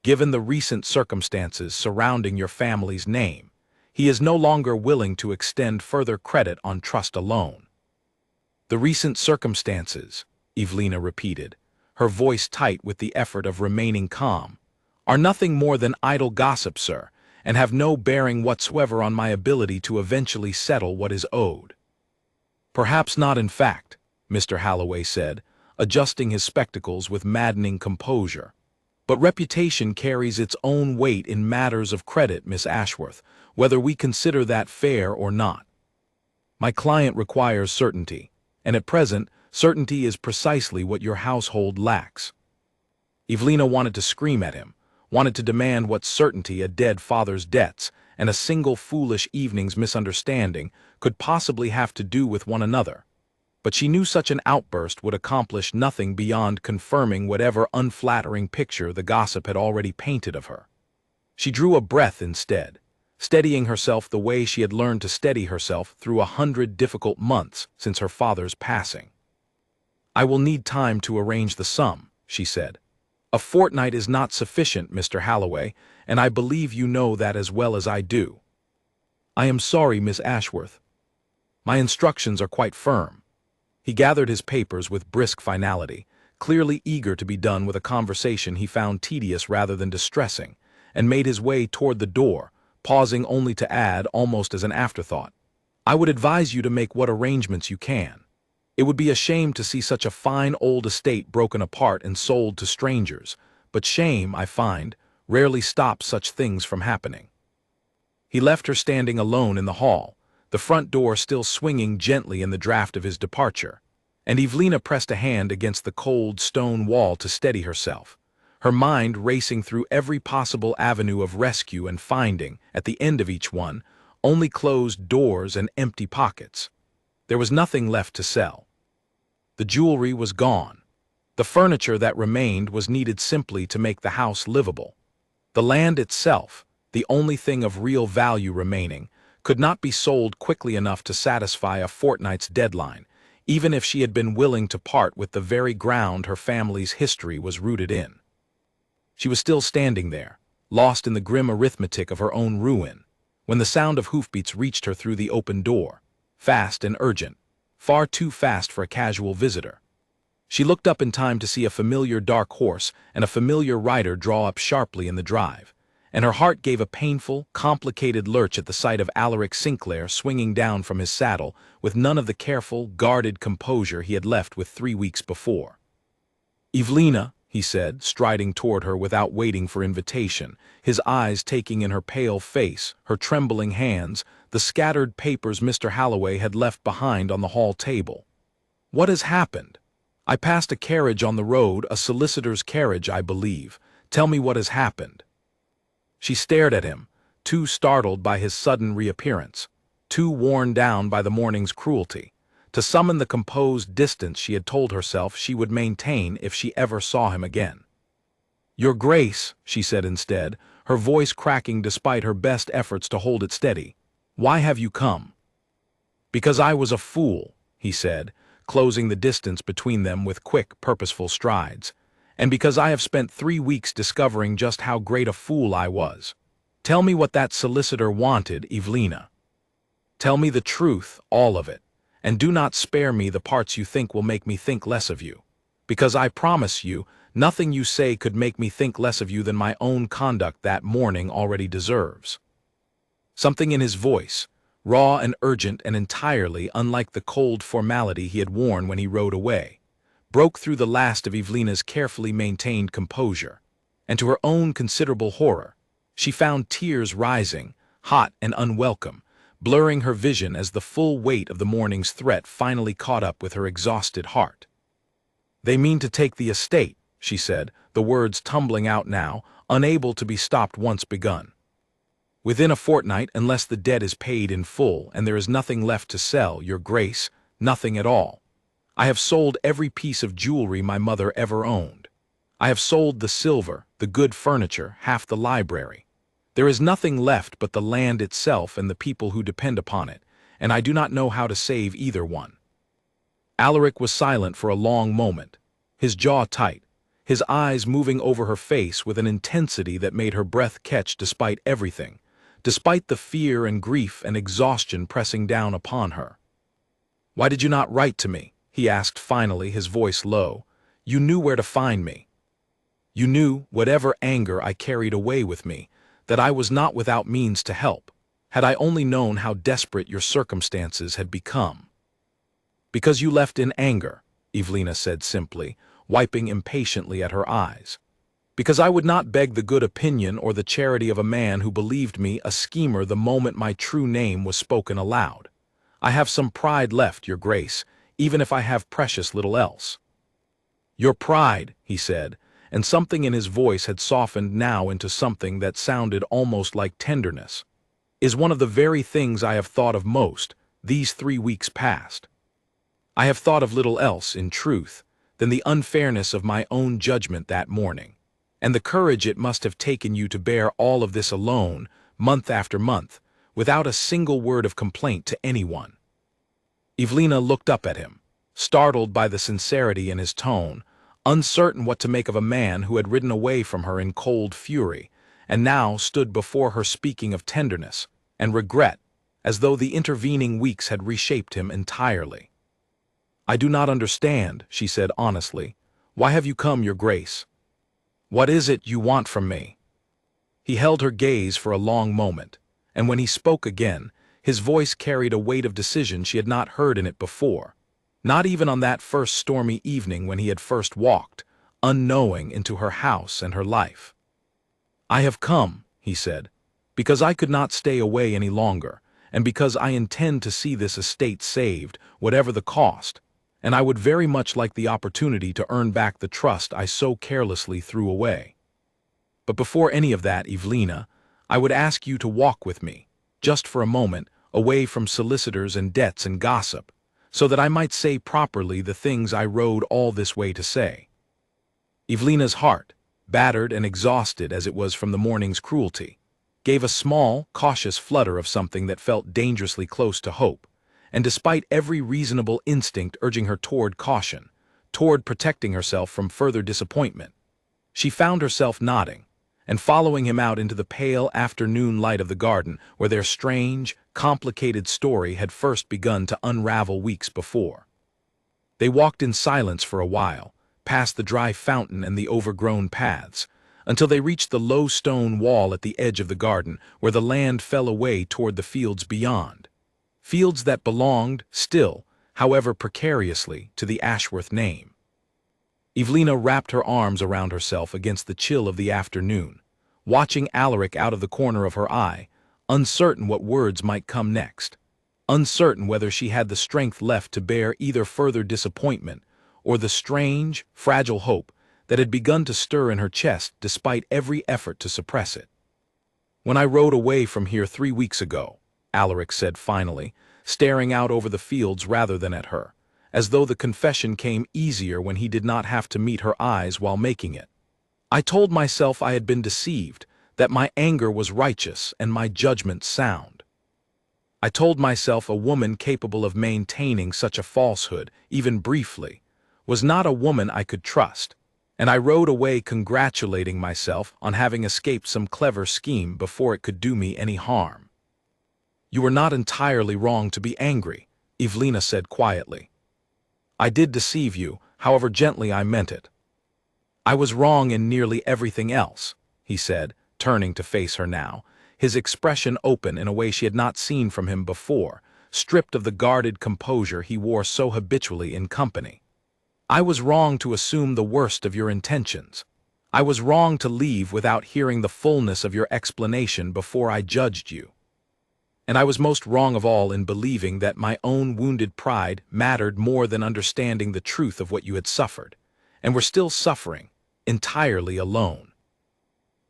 Given the recent circumstances surrounding your family's name, he is no longer willing to extend further credit on trust alone." "The recent circumstances," Evelina repeated, her voice tight with the effort of remaining calm, "are nothing more than idle gossip, sir, and have no bearing whatsoever on my ability to eventually settle what is owed." "Perhaps not in fact," Mr. Halloway said, adjusting his spectacles with maddening composure. "But reputation carries its own weight in matters of credit, Miss Ashworth, whether we consider that fair or not. My client requires certainty, and at present, certainty is precisely what your household lacks." Evelina wanted to scream at him, wanted to demand what certainty a dead father's debts and a single foolish evening's misunderstanding could possibly have to do with one another, but she knew such an outburst would accomplish nothing beyond confirming whatever unflattering picture the gossip had already painted of her. She drew a breath instead, steadying herself the way she had learned to steady herself through 100 difficult months since her father's passing. "I will need time to arrange the sum," she said. "A fortnight is not sufficient, Mr. Halloway, and I believe you know that as well as I do." "I am sorry, Miss Ashworth. My instructions are quite firm." He gathered his papers with brisk finality, clearly eager to be done with a conversation he found tedious rather than distressing, and made his way toward the door, pausing only to add, almost as an afterthought, "I would advise you to make what arrangements you can. It would be a shame to see such a fine old estate broken apart and sold to strangers, but shame, I find, rarely stops such things from happening." He left her standing alone in the hall, the front door still swinging gently in the draft of his departure, and Evelina pressed a hand against the cold stone wall to steady herself, her mind racing through every possible avenue of rescue and finding, at the end of each one, only closed doors and empty pockets. There was nothing left to sell. The jewelry was gone. The furniture that remained was needed simply to make the house livable. The land itself, the only thing of real value remaining, could not be sold quickly enough to satisfy a fortnight's deadline, even if she had been willing to part with the very ground her family's history was rooted in. She was still standing there, lost in the grim arithmetic of her own ruin, when the sound of hoofbeats reached her through the open door, fast and urgent, far too fast for a casual visitor. She looked up in time to see a familiar dark horse and a familiar rider draw up sharply in the drive, and her heart gave a painful, complicated lurch at the sight of Alaric Sinclair swinging down from his saddle with none of the careful, guarded composure he had left with 3 weeks before. "Evelina," he said, striding toward her without waiting for invitation, his eyes taking in her pale face, her trembling hands, the scattered papers Mr. Halloway had left behind on the hall table. "What has happened? I passed a carriage on the road, a solicitor's carriage, I believe. Tell me what has happened." She stared at him, too startled by his sudden reappearance, too worn down by the morning's cruelty, to summon the composed distance she had told herself she would maintain if she ever saw him again. "Your Grace," she said instead, her voice cracking despite her best efforts to hold it steady, "why have you come?" "Because I was a fool," he said, closing the distance between them with quick, purposeful strides, "and because I have spent 3 weeks discovering just how great a fool I was. Tell me what that solicitor wanted, Evelina. Tell me the truth, all of it, and do not spare me the parts you think will make me think less of you, because I promise you, nothing you say could make me think less of you than my own conduct that morning already deserves." Something in his voice, raw and urgent and entirely unlike the cold formality he had worn when he rode away, broke through the last of Evelina's carefully maintained composure, and to her own considerable horror, she found tears rising, hot and unwelcome, blurring her vision as the full weight of the morning's threat finally caught up with her exhausted heart. "They mean to take the estate," she said, the words tumbling out now, unable to be stopped once begun. "Within a fortnight, unless the debt is paid in full and there is nothing left to sell, Your Grace, nothing at all. I have sold every piece of jewelry my mother ever owned. I have sold the silver, the good furniture, half the library. There is nothing left but the land itself and the people who depend upon it, and I do not know how to save either one." Alaric was silent for a long moment, his jaw tight, his eyes moving over her face with an intensity that made her breath catch despite everything, despite the fear and grief and exhaustion pressing down upon her. "Why did you not write to me?" he asked finally, his voice low. "You knew where to find me. You knew, whatever anger I carried away with me, that I was not without means to help, had I only known how desperate your circumstances had become." "Because you left in anger," Evelina said simply, wiping impatiently at her eyes. "Because I would not beg the good opinion or the charity of a man who believed me a schemer the moment my true name was spoken aloud. I have some pride left, Your Grace, even if I have precious little else." "Your pride," he said, and something in his voice had softened now into something that sounded almost like tenderness, "is one of the very things I have thought of most, these 3 weeks past. I have thought of little else, in truth, than the unfairness of my own judgment that morning, and the courage it must have taken you to bear all of this alone, month after month, without a single word of complaint to anyone." Evelina looked up at him, startled by the sincerity in his tone, uncertain what to make of a man who had ridden away from her in cold fury, and now stood before her speaking of tenderness and regret, as though the intervening weeks had reshaped him entirely. "I do not understand," she said honestly. "Why have you come, Your Grace? What is it you want from me?" He held her gaze for a long moment, and when he spoke again, his voice carried a weight of decision she had not heard in it before, not even on that first stormy evening when he had first walked, unknowing, into her house and her life. "I have come," he said, "because I could not stay away any longer, and because I intend to see this estate saved, whatever the cost, and I would very much like the opportunity to earn back the trust I so carelessly threw away. But before any of that, Evelina, I would ask you to walk with me, just for a moment, away from solicitors and debts and gossip, so that I might say properly the things I rode all this way to say." Evelina's heart, battered and exhausted as it was from the morning's cruelty, gave a small, cautious flutter of something that felt dangerously close to hope, and despite every reasonable instinct urging her toward caution, toward protecting herself from further disappointment, she found herself nodding and following him out into the pale afternoon light of the garden where their strange, complicated story had first begun to unravel weeks before. They walked in silence for a while, past the dry fountain and the overgrown paths, until they reached the low stone wall at the edge of the garden where the land fell away toward the fields beyond. Fields that belonged, still, however precariously, to the Ashworth name. Evelina wrapped her arms around herself against the chill of the afternoon, watching Alaric out of the corner of her eye, uncertain what words might come next, uncertain whether she had the strength left to bear either further disappointment or the strange, fragile hope that had begun to stir in her chest despite every effort to suppress it. "When I rode away from here 3 weeks ago," Alaric said finally, staring out over the fields rather than at her, as though the confession came easier when he did not have to meet her eyes while making it, "I told myself I had been deceived, that my anger was righteous and my judgment sound. I told myself a woman capable of maintaining such a falsehood, even briefly, was not a woman I could trust, and I rode away congratulating myself on having escaped some clever scheme before it could do me any harm." "You were not entirely wrong to be angry," Evelina said quietly. "I did deceive you, however gently I meant it." "I was wrong in nearly everything else," he said, turning to face her now, his expression open in a way she had not seen from him before, stripped of the guarded composure he wore so habitually in company. "I was wrong to assume the worst of your intentions. I was wrong to leave without hearing the fullness of your explanation before I judged you. And I was most wrong of all in believing that my own wounded pride mattered more than understanding the truth of what you had suffered, and were still suffering, entirely alone."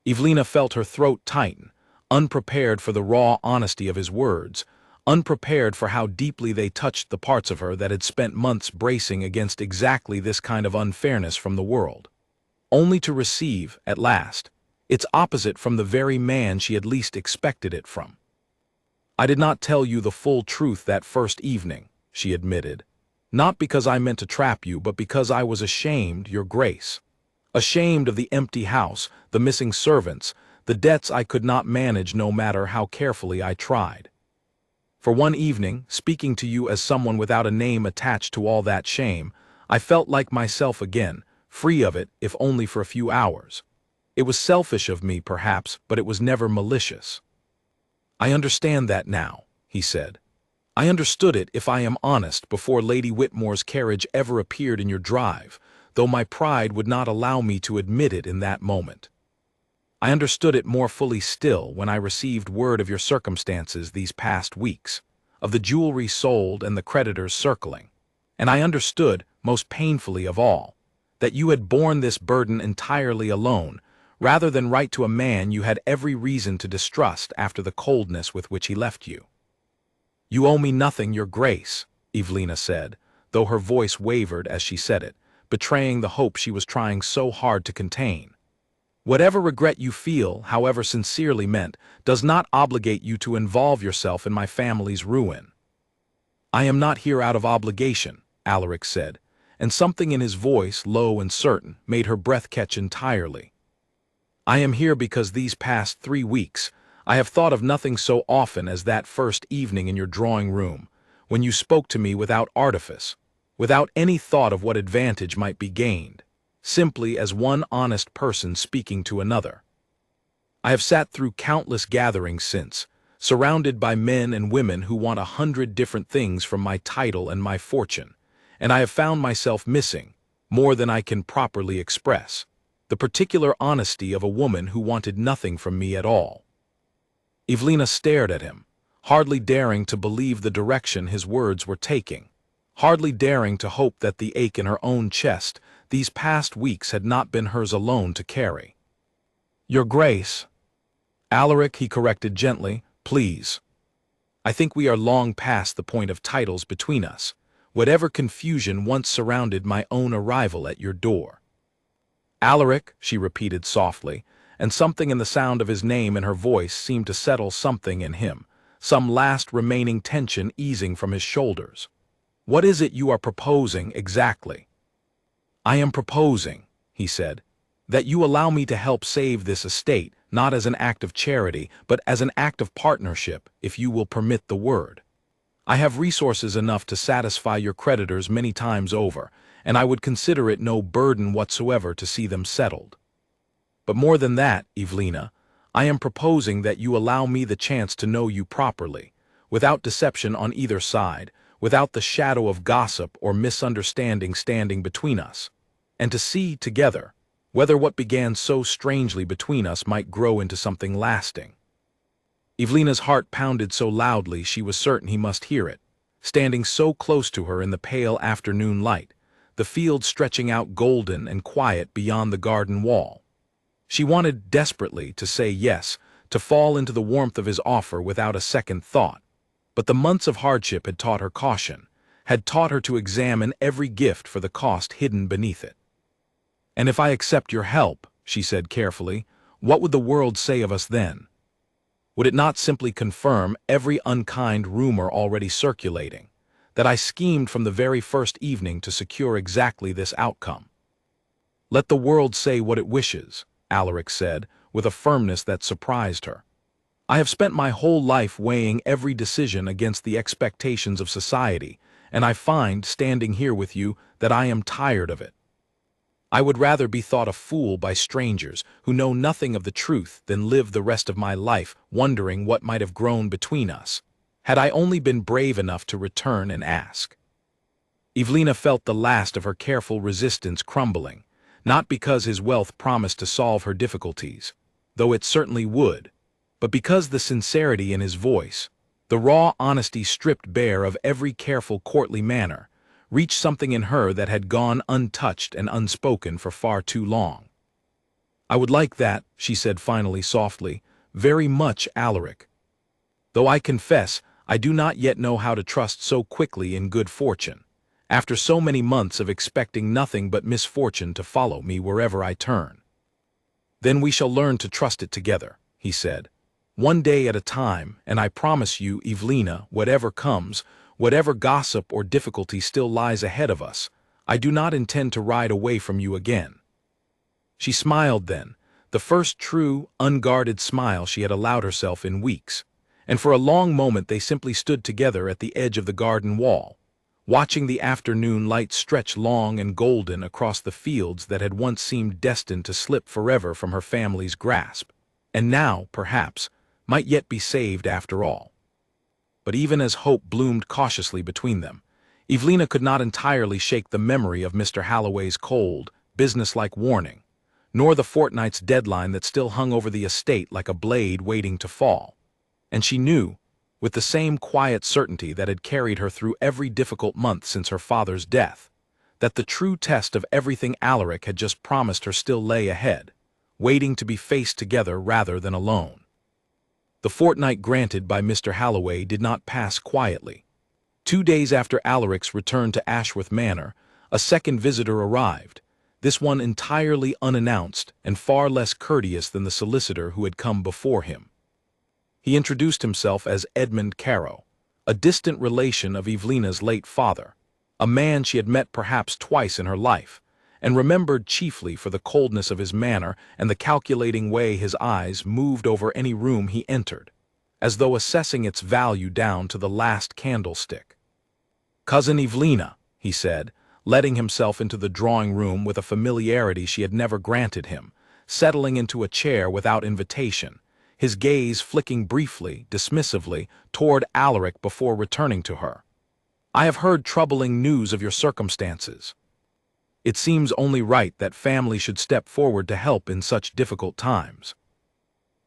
Evelina felt her throat tighten, unprepared for the raw honesty of his words, unprepared for how deeply they touched the parts of her that had spent months bracing against exactly this kind of unfairness from the world, only to receive, at last, its opposite from the very man she had least expected it from. "I did not tell you the full truth that first evening," she admitted, "not because I meant to trap you, but because I was ashamed, Your Grace. Ashamed of the empty house, the missing servants, the debts I could not manage no matter how carefully I tried. For one evening, speaking to you as someone without a name attached to all that shame, I felt like myself again, free of it if only for a few hours. It was selfish of me, perhaps, but it was never malicious." "I understand that now," he said. "I understood it, if I am honest, before Lady Whitmore's carriage ever appeared in your drive, though my pride would not allow me to admit it in that moment. I understood it more fully still when I received word of your circumstances these past weeks, of the jewelry sold and the creditors circling, and I understood, most painfully of all, that you had borne this burden entirely alone, rather than write to a man you had every reason to distrust after the coldness with which he left you." "You owe me nothing, Your Grace," Evelina said, though her voice wavered as she said it, betraying the hope she was trying so hard to contain. Whatever regret you feel, however sincerely meant, does not obligate you to involve yourself in my family's ruin." "I am not here out of obligation," Alaric said, and something in his voice, low and certain, made her breath catch entirely. "I am here because these past 3 weeks I have thought of nothing so often as that first evening in your drawing room, when you spoke to me without artifice, without any thought of what advantage might be gained, simply as one honest person speaking to another. I have sat through countless gatherings since, surrounded by men and women who want 100 different things from my title and my fortune, and I have found myself missing, more than I can properly express, the particular honesty of a woman who wanted nothing from me at all." Evelina stared at him, hardly daring to believe the direction his words were taking, hardly daring to hope that the ache in her own chest these past weeks had not been hers alone to carry. "Your Grace," Alaric, he corrected gently, "please. I think we are long past the point of titles between us, whatever confusion once surrounded my own arrival at your door." "Alaric," she repeated softly, and something in the sound of his name and her voice seemed to settle something in him, some last remaining tension easing from his shoulders. "What is it you are proposing exactly?" "I am proposing," he said, "that you allow me to help save this estate, not as an act of charity, but as an act of partnership, if you will permit the word. I have resources enough to satisfy your creditors many times over, and I would consider it no burden whatsoever to see them settled. But more than that, Evelina, I am proposing that you allow me the chance to know you properly, without deception on either side, without the shadow of gossip or misunderstanding standing between us, and to see together whether what began so strangely between us might grow into something lasting." Evelina's heart pounded so loudly she was certain he must hear it, standing so close to her in the pale afternoon light, the field stretching out golden and quiet beyond the garden wall. She wanted desperately to say yes, to fall into the warmth of his offer without a second thought, but the months of hardship had taught her caution, had taught her to examine every gift for the cost hidden beneath it. "And if I accept your help," she said carefully, "what would the world say of us then? Would it not simply confirm every unkind rumor already circulating, that I schemed from the very first evening to secure exactly this outcome?" "Let the world say what it wishes," Alaric said, with a firmness that surprised her. "I have spent my whole life weighing every decision against the expectations of society, and I find, standing here with you, that I am tired of it. I would rather be thought a fool by strangers who know nothing of the truth than live the rest of my life wondering what might have grown between us, had I only been brave enough to return and ask." Evelina felt the last of her careful resistance crumbling, not because his wealth promised to solve her difficulties, though it certainly would, but because the sincerity in his voice, the raw honesty stripped bare of every careful courtly manner, reached something in her that had gone untouched and unspoken for far too long. "I would like that," she said finally softly, "very much, Alaric. Though I confess I do not yet know how to trust so quickly in good fortune, after so many months of expecting nothing but misfortune to follow me wherever I turn." "Then we shall learn to trust it together," he said, "one day at a time, and I promise you, Evelina, whatever comes, whatever gossip or difficulty still lies ahead of us, I do not intend to ride away from you again." She smiled then, the first true, unguarded smile she had allowed herself in weeks, and for a long moment they simply stood together at the edge of the garden wall, watching the afternoon light stretch long and golden across the fields that had once seemed destined to slip forever from her family's grasp, and now, perhaps, might yet be saved after all. But even as hope bloomed cautiously between them, Evelina could not entirely shake the memory of Mr. Halloway's cold, businesslike warning, nor the fortnight's deadline that still hung over the estate like a blade waiting to fall. And she knew, with the same quiet certainty that had carried her through every difficult month since her father's death, that the true test of everything Alaric had just promised her still lay ahead, waiting to be faced together rather than alone. The fortnight granted by Mr. Halloway did not pass quietly. 2 days after Alaric's return to Ashworth Manor, a second visitor arrived, this one entirely unannounced and far less courteous than the solicitor who had come before him. He introduced himself as Edmund Caro, a distant relation of Evelina's late father, a man she had met perhaps twice in her life, and remembered chiefly for the coldness of his manner and the calculating way his eyes moved over any room he entered, as though assessing its value down to the last candlestick. "Cousin Evelina," he said, letting himself into the drawing-room with a familiarity she had never granted him, settling into a chair without invitation, his gaze flicking briefly, dismissively, toward Alaric before returning to her. "I have heard troubling news of your circumstances. It seems only right that family should step forward to help in such difficult times."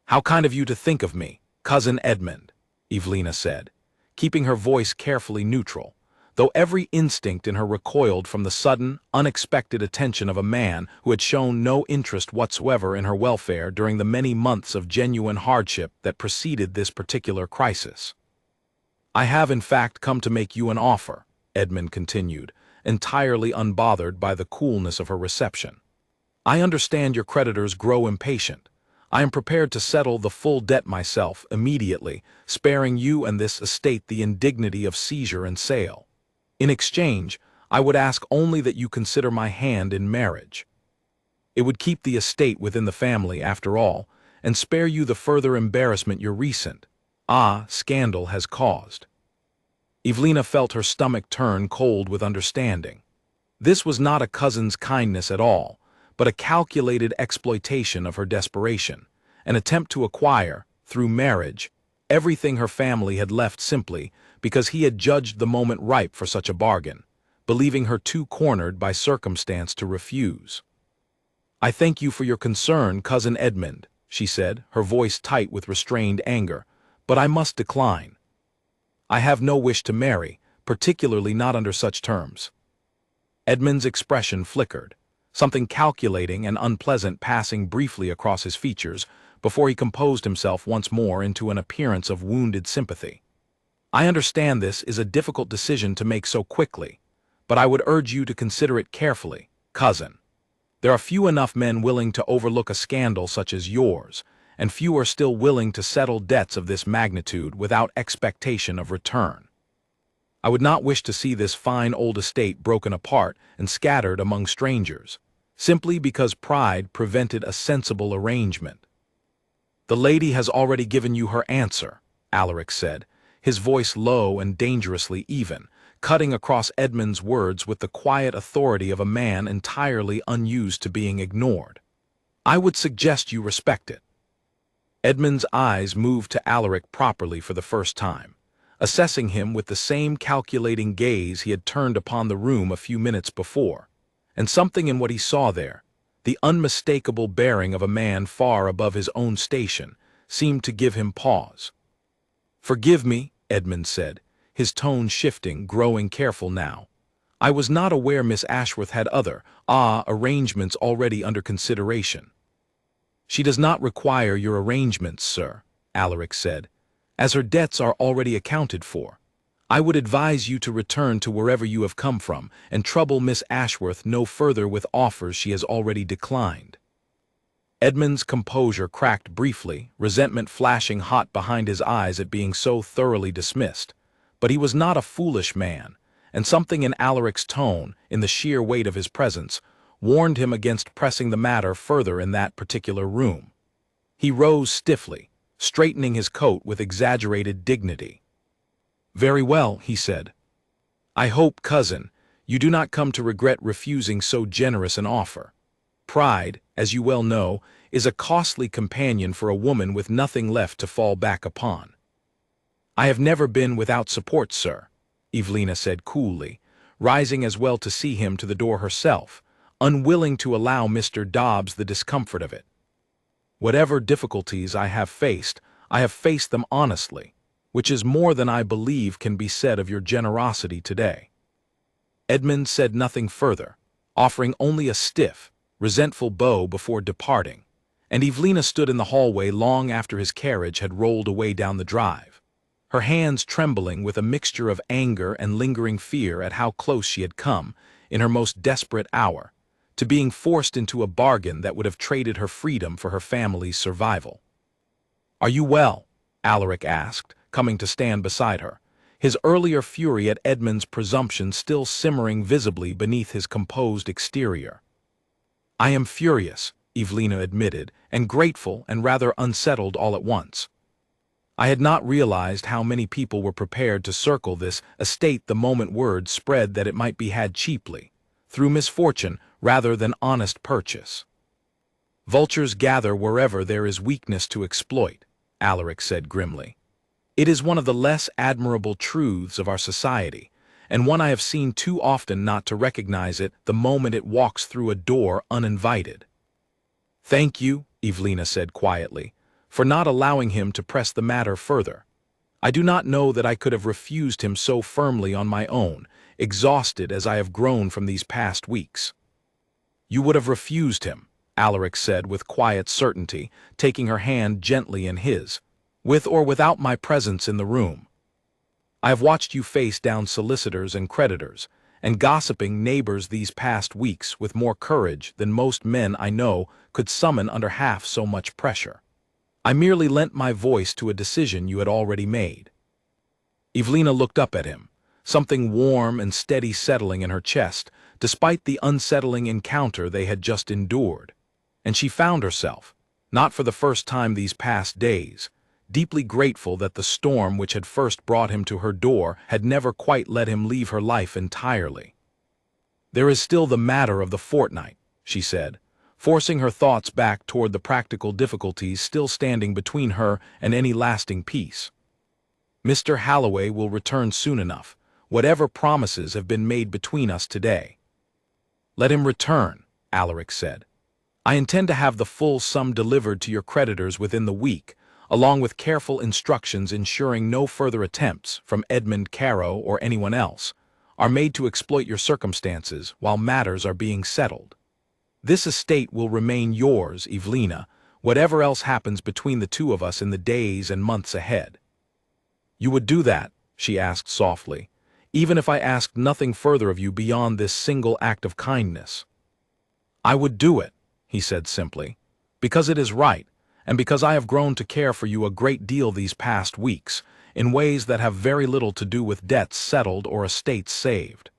"How kind of you to think of me, Cousin Edmund," Evelina said, keeping her voice carefully neutral, though every instinct in her recoiled from the sudden, unexpected attention of a man who had shown no interest whatsoever in her welfare during the many months of genuine hardship that preceded this particular crisis. "I have in fact come to make you an offer," Edmund continued, entirely unbothered by the coolness of her reception. "I understand your creditors grow impatient. I am prepared to settle the full debt myself immediately, sparing you and this estate the indignity of seizure and sale. In exchange, I would ask only that you consider my hand in marriage. It would keep the estate within the family, after all, and spare you the further embarrassment your recent, scandal has caused." Evelina felt her stomach turn cold with understanding. This was not a cousin's kindness at all, but a calculated exploitation of her desperation, an attempt to acquire, through marriage, everything her family had left simply because he had judged the moment ripe for such a bargain, believing her too cornered by circumstance to refuse. "I thank you for your concern, Cousin Edmund," she said, her voice tight with restrained anger, "but I must decline. I have no wish to marry, particularly not under such terms." Edmund's expression flickered, something calculating and unpleasant passing briefly across his features before he composed himself once more into an appearance of wounded sympathy. "I understand this is a difficult decision to make so quickly, but I would urge you to consider it carefully, cousin. There are few enough men willing to overlook a scandal such as yours, and few are still willing to settle debts of this magnitude without expectation of return. I would not wish to see this fine old estate broken apart and scattered among strangers, simply because pride prevented a sensible arrangement." "The lady has already given you her answer," Alaric said, his voice low and dangerously even, cutting across Edmund's words with the quiet authority of a man entirely unused to being ignored. "I would suggest you respect it." Edmund's eyes moved to Alaric properly for the first time, assessing him with the same calculating gaze he had turned upon the room a few minutes before, and something in what he saw there, the unmistakable bearing of a man far above his own station, seemed to give him pause. "Forgive me," Edmund said, his tone shifting, growing careful now. "I was not aware Miss Ashworth had other, arrangements already under consideration." "She does not require your arrangements, sir," Alaric said, "as her debts are already accounted for. I would advise you to return to wherever you have come from and trouble Miss Ashworth no further with offers she has already declined." Edmund's composure cracked briefly, resentment flashing hot behind his eyes at being so thoroughly dismissed. But he was not a foolish man, and something in Alaric's tone, in the sheer weight of his presence, warned him against pressing the matter further in that particular room. He rose stiffly, straightening his coat with exaggerated dignity. "Very well," he said. "I hope, cousin, you do not come to regret refusing so generous an offer. Pride, as you well know, is a costly companion for a woman with nothing left to fall back upon." "I have never been without support, sir," Evelina said coolly, rising as well to see him to the door herself, unwilling to allow Mr. Dobbs the discomfort of it. "Whatever difficulties I have faced them honestly, which is more than I believe can be said of your generosity today." Edmund said nothing further, offering only a stiff, resentful bow before departing, and Evelina stood in the hallway long after his carriage had rolled away down the drive, her hands trembling with a mixture of anger and lingering fear at how close she had come, in her most desperate hour, to being forced into a bargain that would have traded her freedom for her family's survival. "Are you well?" Alaric asked, coming to stand beside her, his earlier fury at Edmund's presumption still simmering visibly beneath his composed exterior. "I am furious," Evelina admitted, and grateful and rather unsettled all at once. I had not realized how many people were prepared to circle this estate the moment word spread that it might be had cheaply, through misfortune rather than honest purchase. "Vultures gather wherever there is weakness to exploit," Alaric said grimly. "It is one of the less admirable truths of our society, and one I have seen too often not to recognize it the moment it walks through a door uninvited." "Thank you," Evelina said quietly, "for not allowing him to press the matter further. I do not know that I could have refused him so firmly on my own, exhausted as I have grown from these past weeks." "You would have refused him," Alaric said with quiet certainty, taking her hand gently in his, "with or without my presence in the room. I have watched you face down solicitors and creditors, and gossiping neighbors these past weeks with more courage than most men I know could summon under half so much pressure. I merely lent my voice to a decision you had already made." Evelina looked up at him, something warm and steady settling in her chest, despite the unsettling encounter they had just endured, and she found herself, not for the first time these past days, deeply grateful that the storm which had first brought him to her door had never quite let him leave her life entirely. "There is still the matter of the fortnight," she said, forcing her thoughts back toward the practical difficulties still standing between her and any lasting peace. "Mr. Halloway will return soon enough, whatever promises have been made between us today." "Let him return," Alaric said. "I intend to have the full sum delivered to your creditors within the week, along with careful instructions ensuring no further attempts, from Edmund Caro or anyone else, are made to exploit your circumstances while matters are being settled. This estate will remain yours, Evelina, whatever else happens between the two of us in the days and months ahead." "You would do that," she asked softly, "even if I asked nothing further of you beyond this single act of kindness?" "I would do it," he said simply, "because it is right, and because I have grown to care for you a great deal these past weeks, in ways that have very little to do with debts settled or estates saved.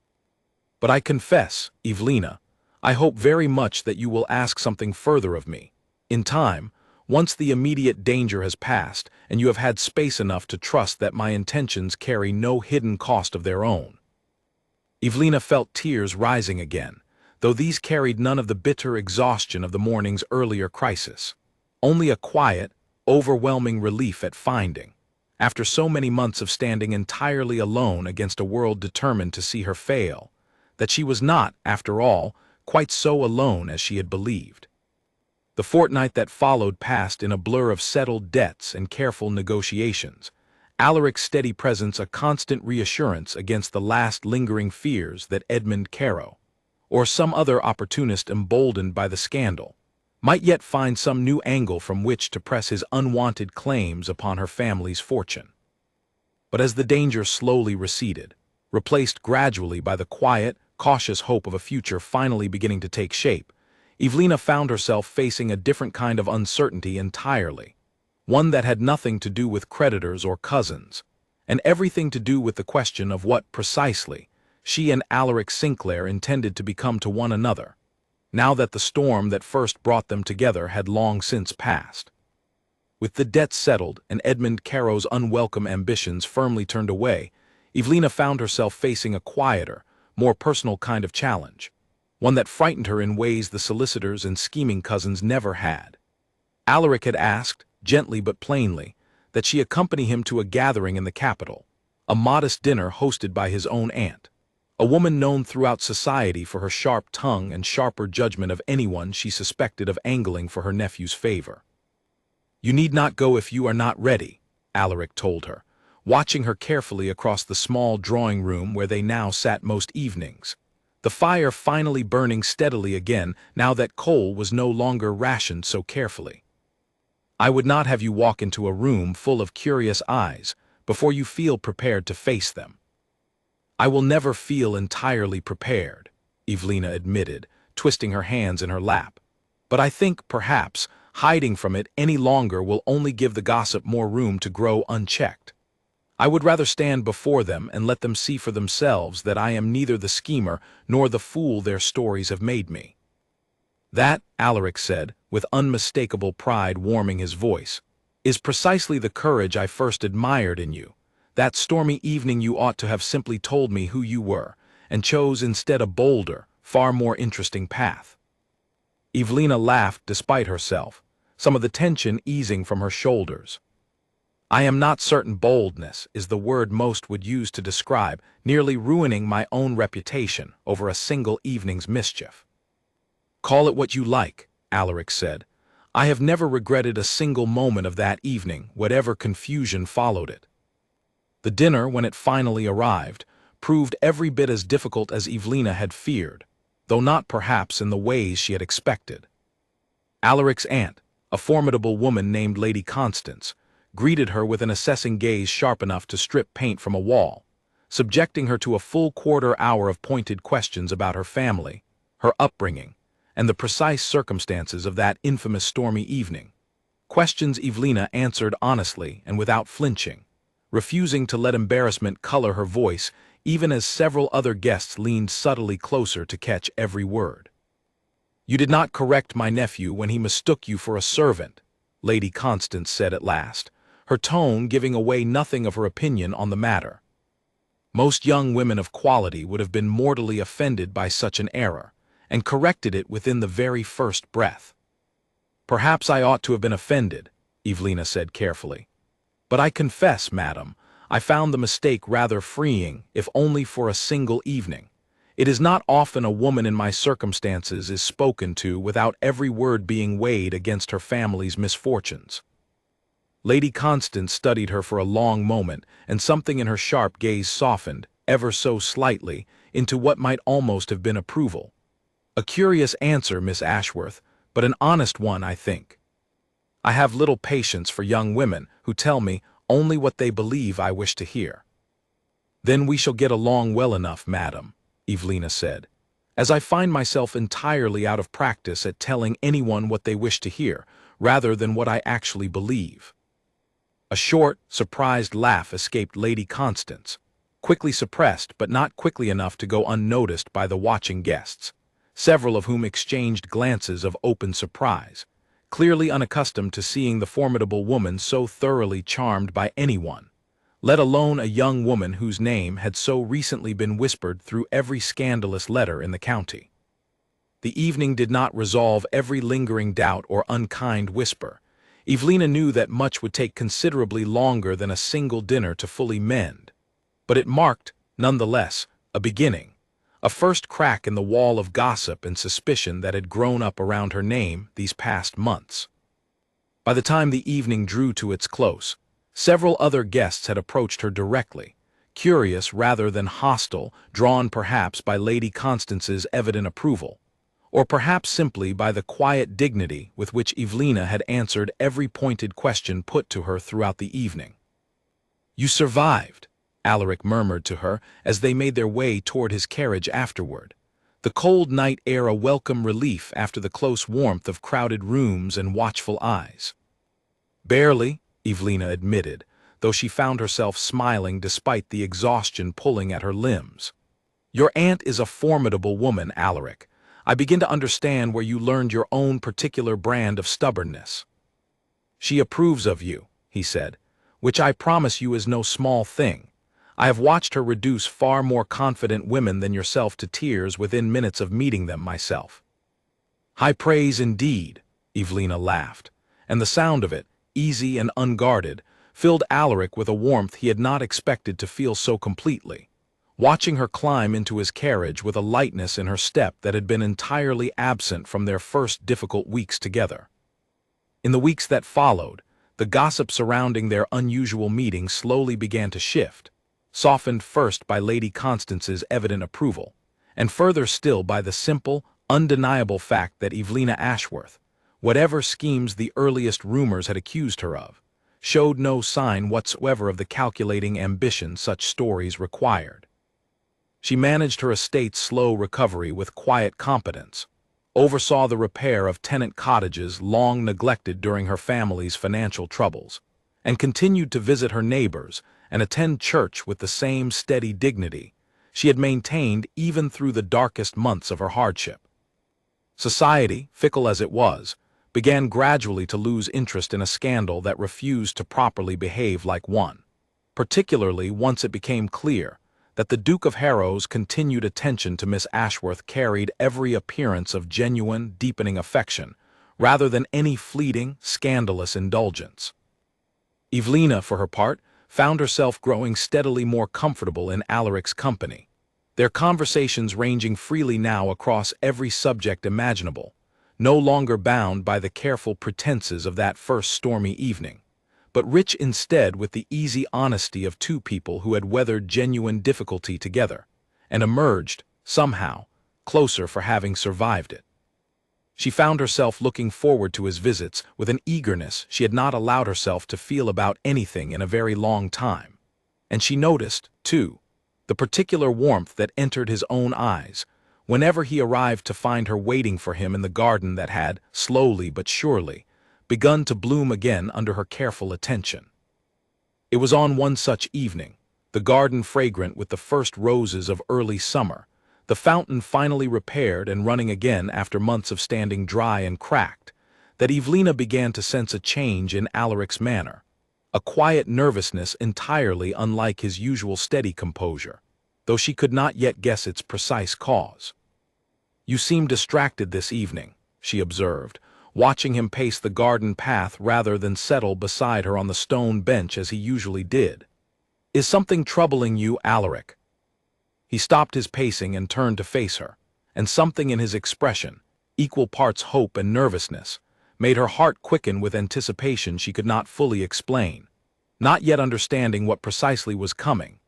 But I confess, Evelina, I hope very much that you will ask something further of me, in time, once the immediate danger has passed and you have had space enough to trust that my intentions carry no hidden cost of their own." Evelina felt tears rising again, though these carried none of the bitter exhaustion of the morning's earlier crisis, only a quiet, overwhelming relief at finding, after so many months of standing entirely alone against a world determined to see her fail, that she was not, after all, quite so alone as she had believed. The fortnight that followed passed in a blur of settled debts and careful negotiations, Alaric's steady presence a constant reassurance against the last lingering fears that Edmund Caro, or some other opportunist emboldened by the scandal, might yet find some new angle from which to press his unwanted claims upon her family's fortune. But as the danger slowly receded, replaced gradually by the quiet, cautious hope of a future finally beginning to take shape, Evelina found herself facing a different kind of uncertainty entirely, one that had nothing to do with creditors or cousins, and everything to do with the question of what, precisely, she and Alaric Sinclair intended to become to one another, now that the storm that first brought them together had long since passed. With the debts settled and Edmund Caro's unwelcome ambitions firmly turned away, Evelina found herself facing a quieter, more personal kind of challenge, one that frightened her in ways the solicitors and scheming cousins never had. Alaric had asked, gently but plainly, that she accompany him to a gathering in the capital, a modest dinner hosted by his own aunt, a woman known throughout society for her sharp tongue and sharper judgment of anyone she suspected of angling for her nephew's favor. "You need not go if you are not ready," Alaric told her, watching her carefully across the small drawing room where they now sat most evenings, the fire finally burning steadily again now that coal was no longer rationed so carefully. "I would not have you walk into a room full of curious eyes before you feel prepared to face them." "I will never feel entirely prepared," Evelina admitted, twisting her hands in her lap. But I think, perhaps, hiding from it any longer will only give the gossip more room to grow unchecked. I would rather stand before them and let them see for themselves that I am neither the schemer nor the fool their stories have made me. That, Alaric said, with unmistakable pride warming his voice, is precisely the courage I first admired in you. That stormy evening you ought to have simply told me who you were, and chose instead a bolder, far more interesting path. Evelina laughed despite herself, some of the tension easing from her shoulders. I am not certain boldness is the word most would use to describe nearly ruining my own reputation over a single evening's mischief. Call it what you like, Alaric said. I have never regretted a single moment of that evening, whatever confusion followed it. The dinner, when it finally arrived, proved every bit as difficult as Evelina had feared, though not perhaps in the ways she had expected. Alaric's aunt, a formidable woman named Lady Constance, greeted her with an assessing gaze sharp enough to strip paint from a wall, subjecting her to a full quarter-hour of pointed questions about her family, her upbringing, and the precise circumstances of that infamous stormy evening. Questions Evelina answered honestly and without flinching, refusing to let embarrassment color her voice even as several other guests leaned subtly closer to catch every word. You did not correct my nephew when he mistook you for a servant, Lady Constance said at last, her tone giving away nothing of her opinion on the matter. Most young women of quality would have been mortally offended by such an error, and corrected it within the very first breath. Perhaps I ought to have been offended, Evelina said carefully. But I confess, madam, I found the mistake rather freeing, if only for a single evening. It is not often a woman in my circumstances is spoken to without every word being weighed against her family's misfortunes. Lady Constance studied her for a long moment, and something in her sharp gaze softened, ever so slightly, into what might almost have been approval. A curious answer, Miss Ashworth, but an honest one, I think. I have little patience for young women who tell me only what they believe I wish to hear. Then we shall get along well enough, madam, Evelina said, as I find myself entirely out of practice at telling anyone what they wish to hear, rather than what I actually believe. A short, surprised laugh escaped Lady Constance, quickly suppressed but not quickly enough to go unnoticed by the watching guests, several of whom exchanged glances of open surprise, clearly unaccustomed to seeing the formidable woman so thoroughly charmed by anyone, let alone a young woman whose name had so recently been whispered through every scandalous letter in the county. The evening did not resolve every lingering doubt or unkind whisper. Evelina knew that much would take considerably longer than a single dinner to fully mend, but it marked, nonetheless, a beginning, a first crack in the wall of gossip and suspicion that had grown up around her name these past months. By the time the evening drew to its close, several other guests had approached her directly, curious rather than hostile, drawn perhaps by Lady Constance's evident approval, or perhaps simply by the quiet dignity with which Evelina had answered every pointed question put to her throughout the evening. "You survived," Alaric murmured to her as they made their way toward his carriage afterward, the cold night air a welcome relief after the close warmth of crowded rooms and watchful eyes. "Barely," Evelina admitted, though she found herself smiling despite the exhaustion pulling at her limbs. "Your aunt is a formidable woman, Alaric. I begin to understand where you learned your own particular brand of stubbornness." "She approves of you," he said, "which I promise you is no small thing. I have watched her reduce far more confident women than yourself to tears within minutes of meeting them myself." "High praise indeed," Evelina laughed, and the sound of it, easy and unguarded, filled Alaric with a warmth he had not expected to feel so completely, watching her climb into his carriage with a lightness in her step that had been entirely absent from their first difficult weeks together. In the weeks that followed, the gossip surrounding their unusual meeting slowly began to shift, softened first by Lady Constance's evident approval, and further still by the simple, undeniable fact that Evelina Ashworth, whatever schemes the earliest rumors had accused her of, showed no sign whatsoever of the calculating ambition such stories required. She managed her estate's slow recovery with quiet competence, oversaw the repair of tenant cottages long neglected during her family's financial troubles, and continued to visit her neighbors and attend church with the same steady dignity she had maintained even through the darkest months of her hardship. Society, fickle as it was, began gradually to lose interest in a scandal that refused to properly behave like one, particularly once it became clear that the Duke of Harrow's continued attention to Miss Ashworth carried every appearance of genuine, deepening affection, rather than any fleeting, scandalous indulgence. Evelina, for her part, found herself growing steadily more comfortable in Alaric's company, their conversations ranging freely now across every subject imaginable, no longer bound by the careful pretenses of that first stormy evening, but rich instead with the easy honesty of two people who had weathered genuine difficulty together, and emerged, somehow, closer for having survived it. She found herself looking forward to his visits with an eagerness she had not allowed herself to feel about anything in a very long time, and she noticed, too, the particular warmth that entered his own eyes whenever he arrived to find her waiting for him in the garden that had, slowly but surely, begun to bloom again under her careful attention. It was on one such evening, the garden fragrant with the first roses of early summer, the fountain finally repaired and running again after months of standing dry and cracked, that Evelina began to sense a change in Alaric's manner, a quiet nervousness entirely unlike his usual steady composure, though she could not yet guess its precise cause. "You seem distracted this evening," she observed, watching him pace the garden path rather than settle beside her on the stone bench as he usually did. "Is something troubling you, Alaric?" He stopped his pacing and turned to face her, and something in his expression, equal parts hope and nervousness, made her heart quicken with anticipation she could not fully explain, not yet understanding what precisely was coming,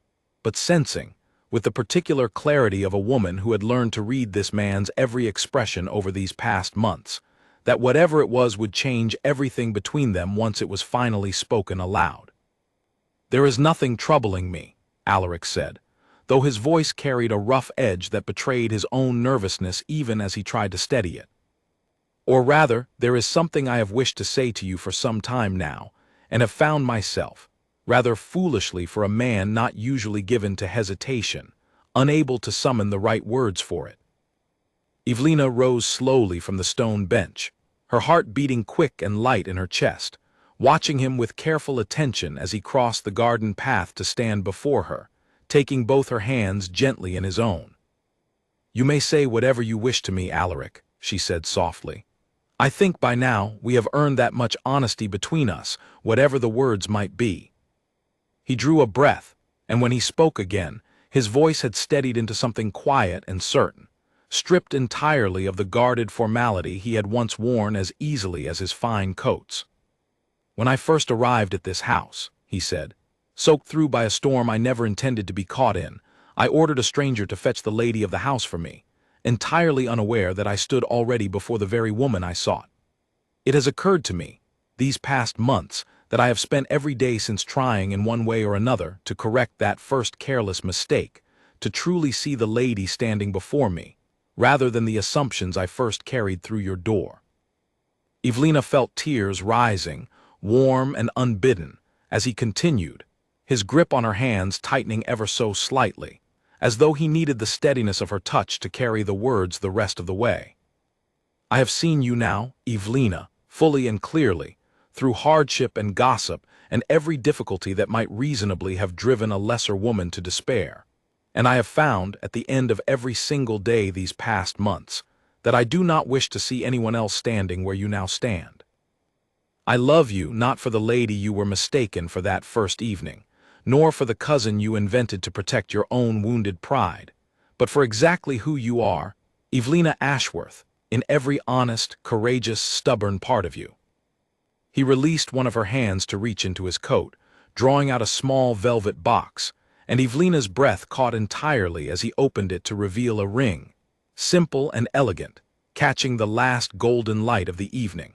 but sensing, with the particular clarity of a woman who had learned to read this man's every expression over these past months, that whatever it was would change everything between them once it was finally spoken aloud. "There is nothing troubling me," Alaric said, though his voice carried a rough edge that betrayed his own nervousness even as he tried to steady it. "Or rather, there is something I have wished to say to you for some time now, and have found myself, rather foolishly for a man not usually given to hesitation, unable to summon the right words for it." Evelina rose slowly from the stone bench, her heart beating quick and light in her chest, watching him with careful attention as he crossed the garden path to stand before her, taking both her hands gently in his own. "You may say whatever you wish to me, Alaric," she said softly. "I think by now we have earned that much honesty between us, whatever the words might be." He drew a breath, and when he spoke again, his voice had steadied into something quiet and certain, stripped entirely of the guarded formality he had once worn as easily as his fine coats. "When I first arrived at this house," he said, "soaked through by a storm I never intended to be caught in, I ordered a stranger to fetch the lady of the house for me, entirely unaware that I stood already before the very woman I sought. It has occurred to me, these past months, that I have spent every day since trying in one way or another to correct that first careless mistake, to truly see the lady standing before me, rather than the assumptions I first carried through your door." Evelina felt tears rising, warm and unbidden, as he continued, his grip on her hands tightening ever so slightly, as though he needed the steadiness of her touch to carry the words the rest of the way. "I have seen you now, Evelina, fully and clearly, through hardship and gossip and every difficulty that might reasonably have driven a lesser woman to despair. And I have found, at the end of every single day these past months, that I do not wish to see anyone else standing where you now stand. I love you not for the lady you were mistaken for that first evening, nor for the cousin you invented to protect your own wounded pride, but for exactly who you are, Evelina Ashworth, in every honest, courageous, stubborn part of you." He released one of her hands to reach into his coat, drawing out a small velvet box, and Evelina's breath caught entirely as he opened it to reveal a ring, simple and elegant, catching the last golden light of the evening.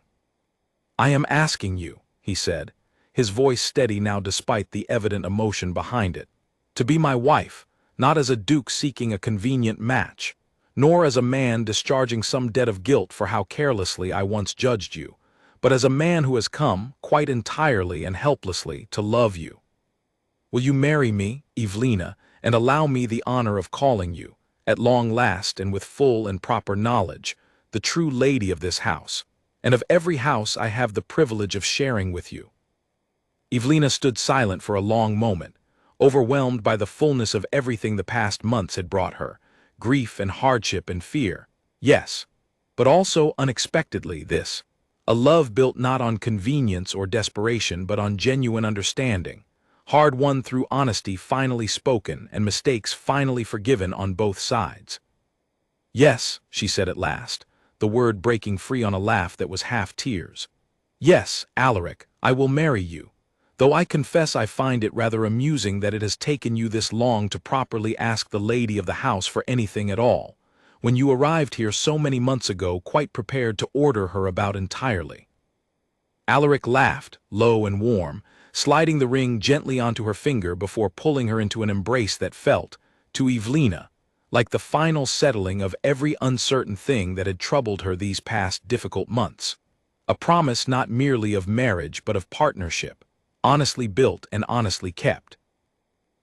"I am asking you," he said, his voice steady now despite the evident emotion behind it, "to be my wife, not as a duke seeking a convenient match, nor as a man discharging some debt of guilt for how carelessly I once judged you, but as a man who has come, quite entirely and helplessly, to love you. Will you marry me, Evelina, and allow me the honor of calling you, at long last and with full and proper knowledge, the true lady of this house, and of every house I have the privilege of sharing with you?" Evelina stood silent for a long moment, overwhelmed by the fullness of everything the past months had brought her, grief and hardship and fear, yes, but also unexpectedly this, a love built not on convenience or desperation but on genuine understanding, hard won through honesty finally spoken and mistakes finally forgiven on both sides. "Yes," she said at last, the word breaking free on a laugh that was half tears. "Yes, Alaric, I will marry you, though I confess I find it rather amusing that it has taken you this long to properly ask the lady of the house for anything at all, when you arrived here so many months ago quite prepared to order her about entirely." Alaric laughed, low and warm, sliding the ring gently onto her finger before pulling her into an embrace that felt, to Evelina, like the final settling of every uncertain thing that had troubled her these past difficult months. A promise not merely of marriage but of partnership, honestly built and honestly kept.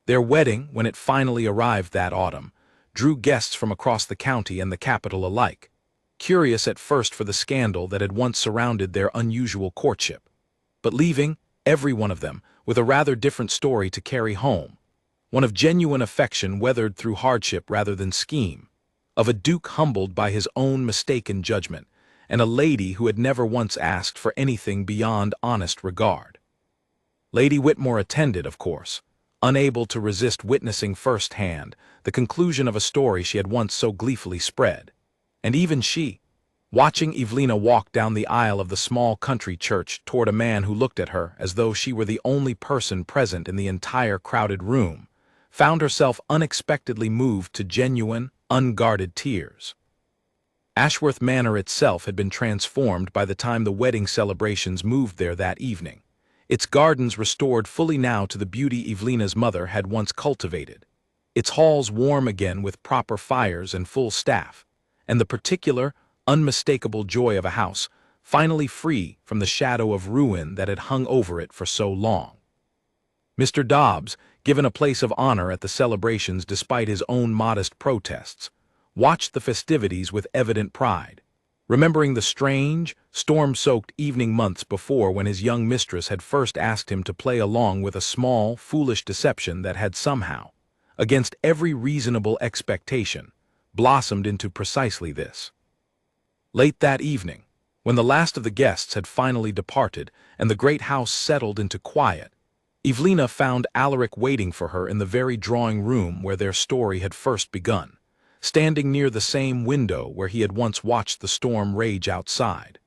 Their wedding, when it finally arrived that autumn, drew guests from across the county and the capital alike, curious at first for the scandal that had once surrounded their unusual courtship, but leaving, every one of them, with a rather different story to carry home, one of genuine affection weathered through hardship rather than scheme, of a duke humbled by his own mistaken judgment, and a lady who had never once asked for anything beyond honest regard. Lady Whitmore attended, of course, unable to resist witnessing firsthand the conclusion of a story she had once so gleefully spread, and even she, watching Evelina walk down the aisle of the small country church toward a man who looked at her as though she were the only person present in the entire crowded room, found herself unexpectedly moved to genuine, unguarded tears. Ashworth Manor itself had been transformed by the time the wedding celebrations moved there that evening, its gardens restored fully now to the beauty Evelina's mother had once cultivated, its halls warm again with proper fires and full staff, and the particular, unmistakable joy of a house finally free from the shadow of ruin that had hung over it for so long. Mr. Dobbs, given a place of honor at the celebrations despite his own modest protests, watched the festivities with evident pride, remembering the strange, storm-soaked evening months before when his young mistress had first asked him to play along with a small, foolish deception that had somehow, against every reasonable expectation, blossomed into precisely this. Late that evening, when the last of the guests had finally departed and the great house settled into quiet, Evelina found Alaric waiting for her in the very drawing-room where their story had first begun, standing near the same window where he had once watched the storm rage outside,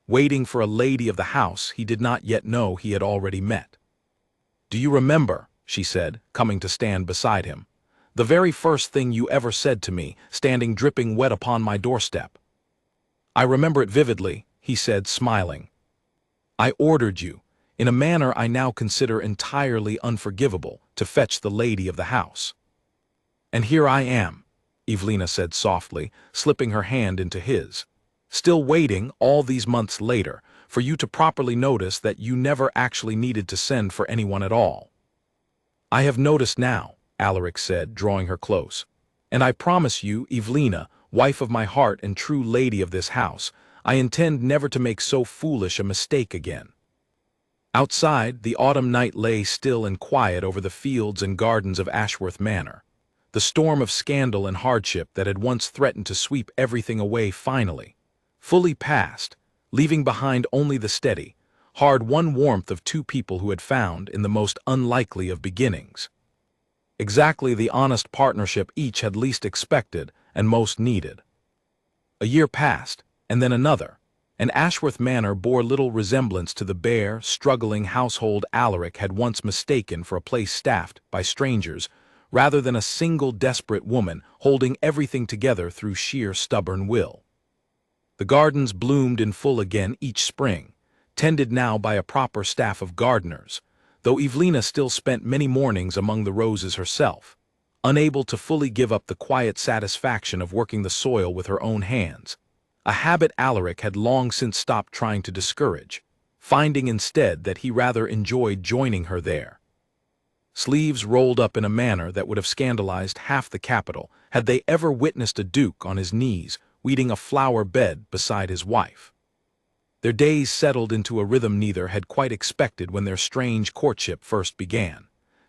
waiting for a lady of the house he did not yet know he had already met. "Do you remember," she said, coming to stand beside him, "the very first thing you ever said to me, standing dripping wet upon my doorstep?" "I remember it vividly," he said, smiling. "I ordered you, in a manner I now consider entirely unforgivable, to fetch the lady of the house." "And here I am," Evelina said softly, slipping her hand into his, "still waiting, all these months later, for you to properly notice that you never actually needed to send for anyone at all." "I have noticed now," Alaric said, drawing her close, "and I promise you, Evelina, wife of my heart and true lady of this house, I intend never to make so foolish a mistake again." Outside, the autumn night lay still and quiet over the fields and gardens of Ashworth Manor. The storm of scandal and hardship that had once threatened to sweep everything away finally, fully past, leaving behind only the steady, hard-won warmth of two people who had found, in the most unlikely of beginnings, exactly the honest partnership each had least expected and most needed. A year passed, and then another, and Ashworth Manor bore little resemblance to the bare, struggling household Alaric had once mistaken for a place staffed by strangers, rather than a single desperate woman holding everything together through sheer stubborn will. The gardens bloomed in full again each spring, tended now by a proper staff of gardeners, though Evelina still spent many mornings among the roses herself, unable to fully give up the quiet satisfaction of working the soil with her own hands, a habit Alaric had long since stopped trying to discourage, finding instead that he rather enjoyed joining her there. Sleeves rolled up in a manner that would have scandalized half the capital had they ever witnessed a duke on his knees weeding a flower bed beside his wife. Their days settled into a rhythm neither had quite expected when their strange courtship first began,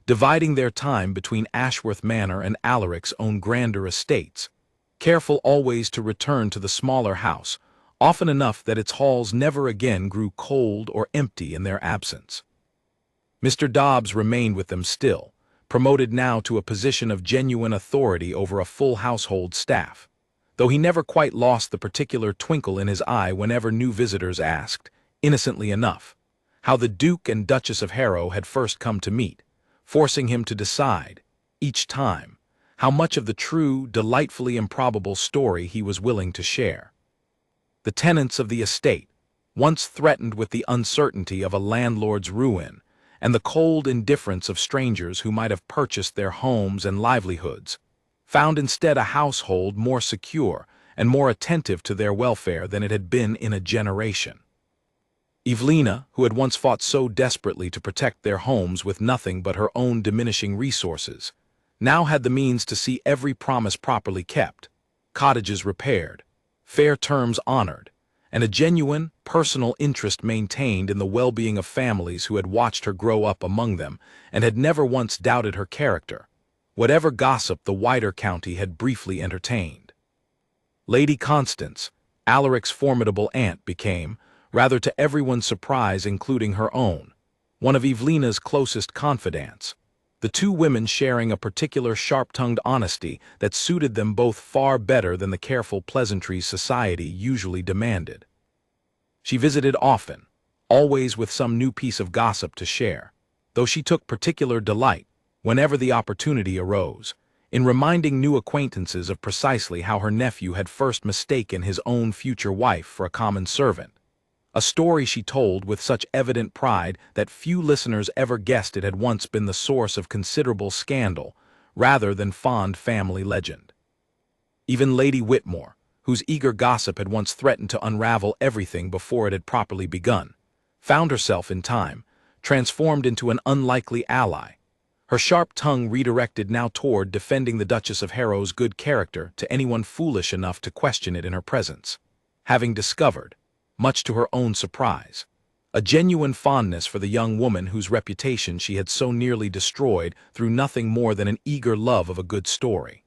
dividing their time between Ashworth Manor and Alaric's own grander estates, careful always to return to the smaller house, often enough that its halls never again grew cold or empty in their absence. Mr. Dobbs remained with them still, promoted now to a position of genuine authority over a full household staff, though he never quite lost the particular twinkle in his eye whenever new visitors asked, innocently enough, how the Duke and Duchess of Harrow had first come to meet, forcing him to decide, each time, how much of the true, delightfully improbable story he was willing to share. The tenants of the estate, once threatened with the uncertainty of a landlord's ruin, and the cold indifference of strangers who might have purchased their homes and livelihoods, found instead a household more secure and more attentive to their welfare than it had been in a generation. Evelina, who had once fought so desperately to protect their homes with nothing but her own diminishing resources, now had the means to see every promise properly kept, cottages repaired, fair terms honored, and a genuine, personal interest maintained in the well-being of families who had watched her grow up among them and had never once doubted her character, whatever gossip the wider county had briefly entertained. Lady Constance, Alaric's formidable aunt, became, rather to everyone's surprise including her own, one of Evelina's closest confidants, the two women sharing a particular sharp-tongued honesty that suited them both far better than the careful pleasantries society usually demanded. She visited often, always with some new piece of gossip to share, though she took particular delight, whenever the opportunity arose, in reminding new acquaintances of precisely how her nephew had first mistaken his own future wife for a common servant, a story she told with such evident pride that few listeners ever guessed it had once been the source of considerable scandal rather than fond family legend. Even Lady Whitmore, whose eager gossip had once threatened to unravel everything before it had properly begun, found herself in time transformed into an unlikely ally, her sharp tongue redirected now toward defending the Duchess of Harrow's good character to anyone foolish enough to question it in her presence, having discovered, much to her own surprise, a genuine fondness for the young woman whose reputation she had so nearly destroyed through nothing more than an eager love of a good story.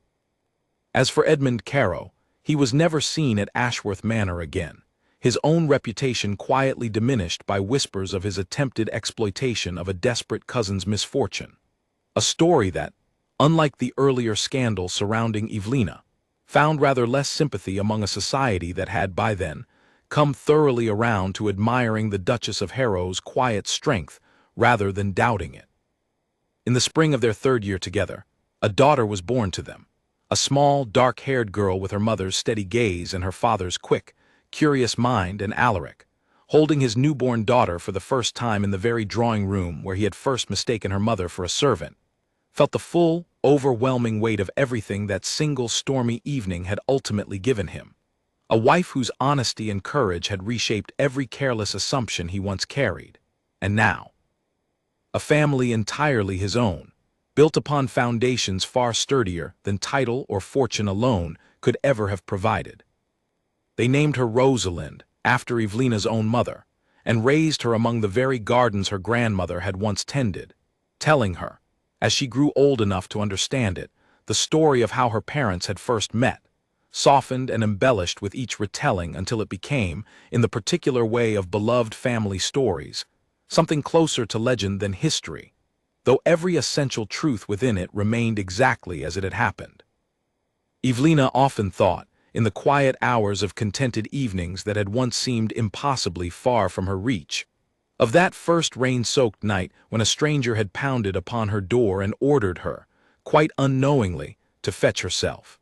As for Edmund Carow, he was never seen at Ashworth Manor again, his own reputation quietly diminished by whispers of his attempted exploitation of a desperate cousin's misfortune, a story that, unlike the earlier scandal surrounding Evelina, found rather less sympathy among a society that had, by then, come thoroughly around to admiring the Duchess of Harrow's quiet strength rather than doubting it. In the spring of their third year together, a daughter was born to them, a small, dark-haired girl with her mother's steady gaze and her father's quick, curious mind, and Alaric, holding his newborn daughter for the first time in the very drawing-room where he had first mistaken her mother for a servant, felt the full, overwhelming weight of everything that single stormy evening had ultimately given him. A wife whose honesty and courage had reshaped every careless assumption he once carried, and now, a family entirely his own, built upon foundations far sturdier than title or fortune alone could ever have provided. They named her Rosalind, after Evelina's own mother, and raised her among the very gardens her grandmother had once tended, telling her, as she grew old enough to understand it, the story of how her parents had first met, softened and embellished with each retelling until it became, in the particular way of beloved family stories, something closer to legend than history, though every essential truth within it remained exactly as it had happened. Evelina often thought, in the quiet hours of contented evenings that had once seemed impossibly far from her reach, of that first rain-soaked night when a stranger had pounded upon her door and ordered her, quite unknowingly, to fetch herself.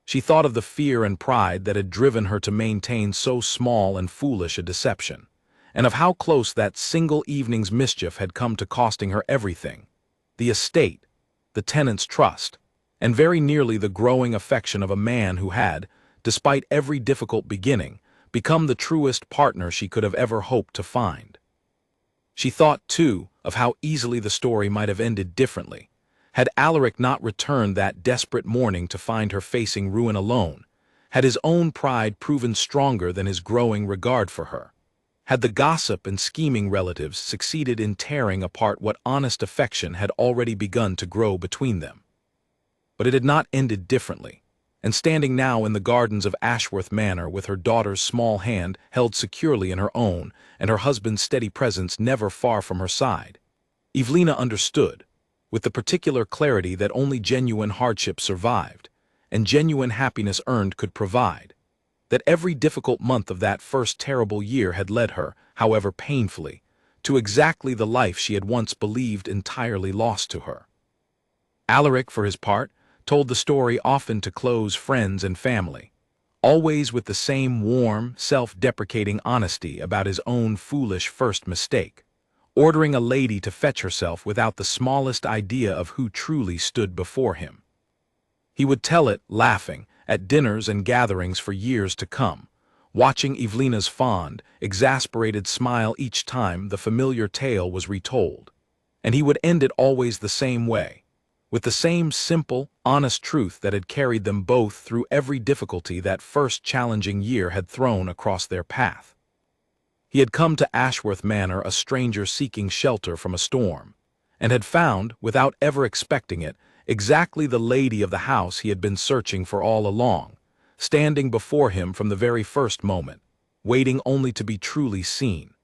She thought of the fear and pride that had driven her to maintain so small and foolish a deception, and of how close that single evening's mischief had come to costing her everything, the estate, the tenant's trust, and very nearly the growing affection of a man who had, despite every difficult beginning, become the truest partner she could have ever hoped to find. She thought, too, of how easily the story might have ended differently, had Alaric not returned that desperate morning to find her facing ruin alone, had his own pride proven stronger than his growing regard for her, had the gossip and scheming relatives succeeded in tearing apart what honest affection had already begun to grow between them. But it had not ended differently, and standing now in the gardens of Ashworth Manor with her daughter's small hand held securely in her own and her husband's steady presence never far from her side, Evelina understood, with the particular clarity that only genuine hardship survived, and genuine happiness earned could provide, that every difficult month of that first terrible year had led her, however painfully, to exactly the life she had once believed entirely lost to her. Alaric, for his part, told the story often to close friends and family, always with the same warm, self-deprecating honesty about his own foolish first mistake, ordering a lady to fetch herself without the smallest idea of who truly stood before him. He would tell it, laughing, at dinners and gatherings for years to come, watching Evelina's fond, exasperated smile each time the familiar tale was retold, and he would end it always the same way, with the same simple, honest truth that had carried them both through every difficulty that first challenging year had thrown across their path. He had come to Ashworth Manor a stranger seeking shelter from a storm, and had found, without ever expecting it, exactly the lady of the house he had been searching for all along, standing before him from the very first moment, waiting only to be truly seen.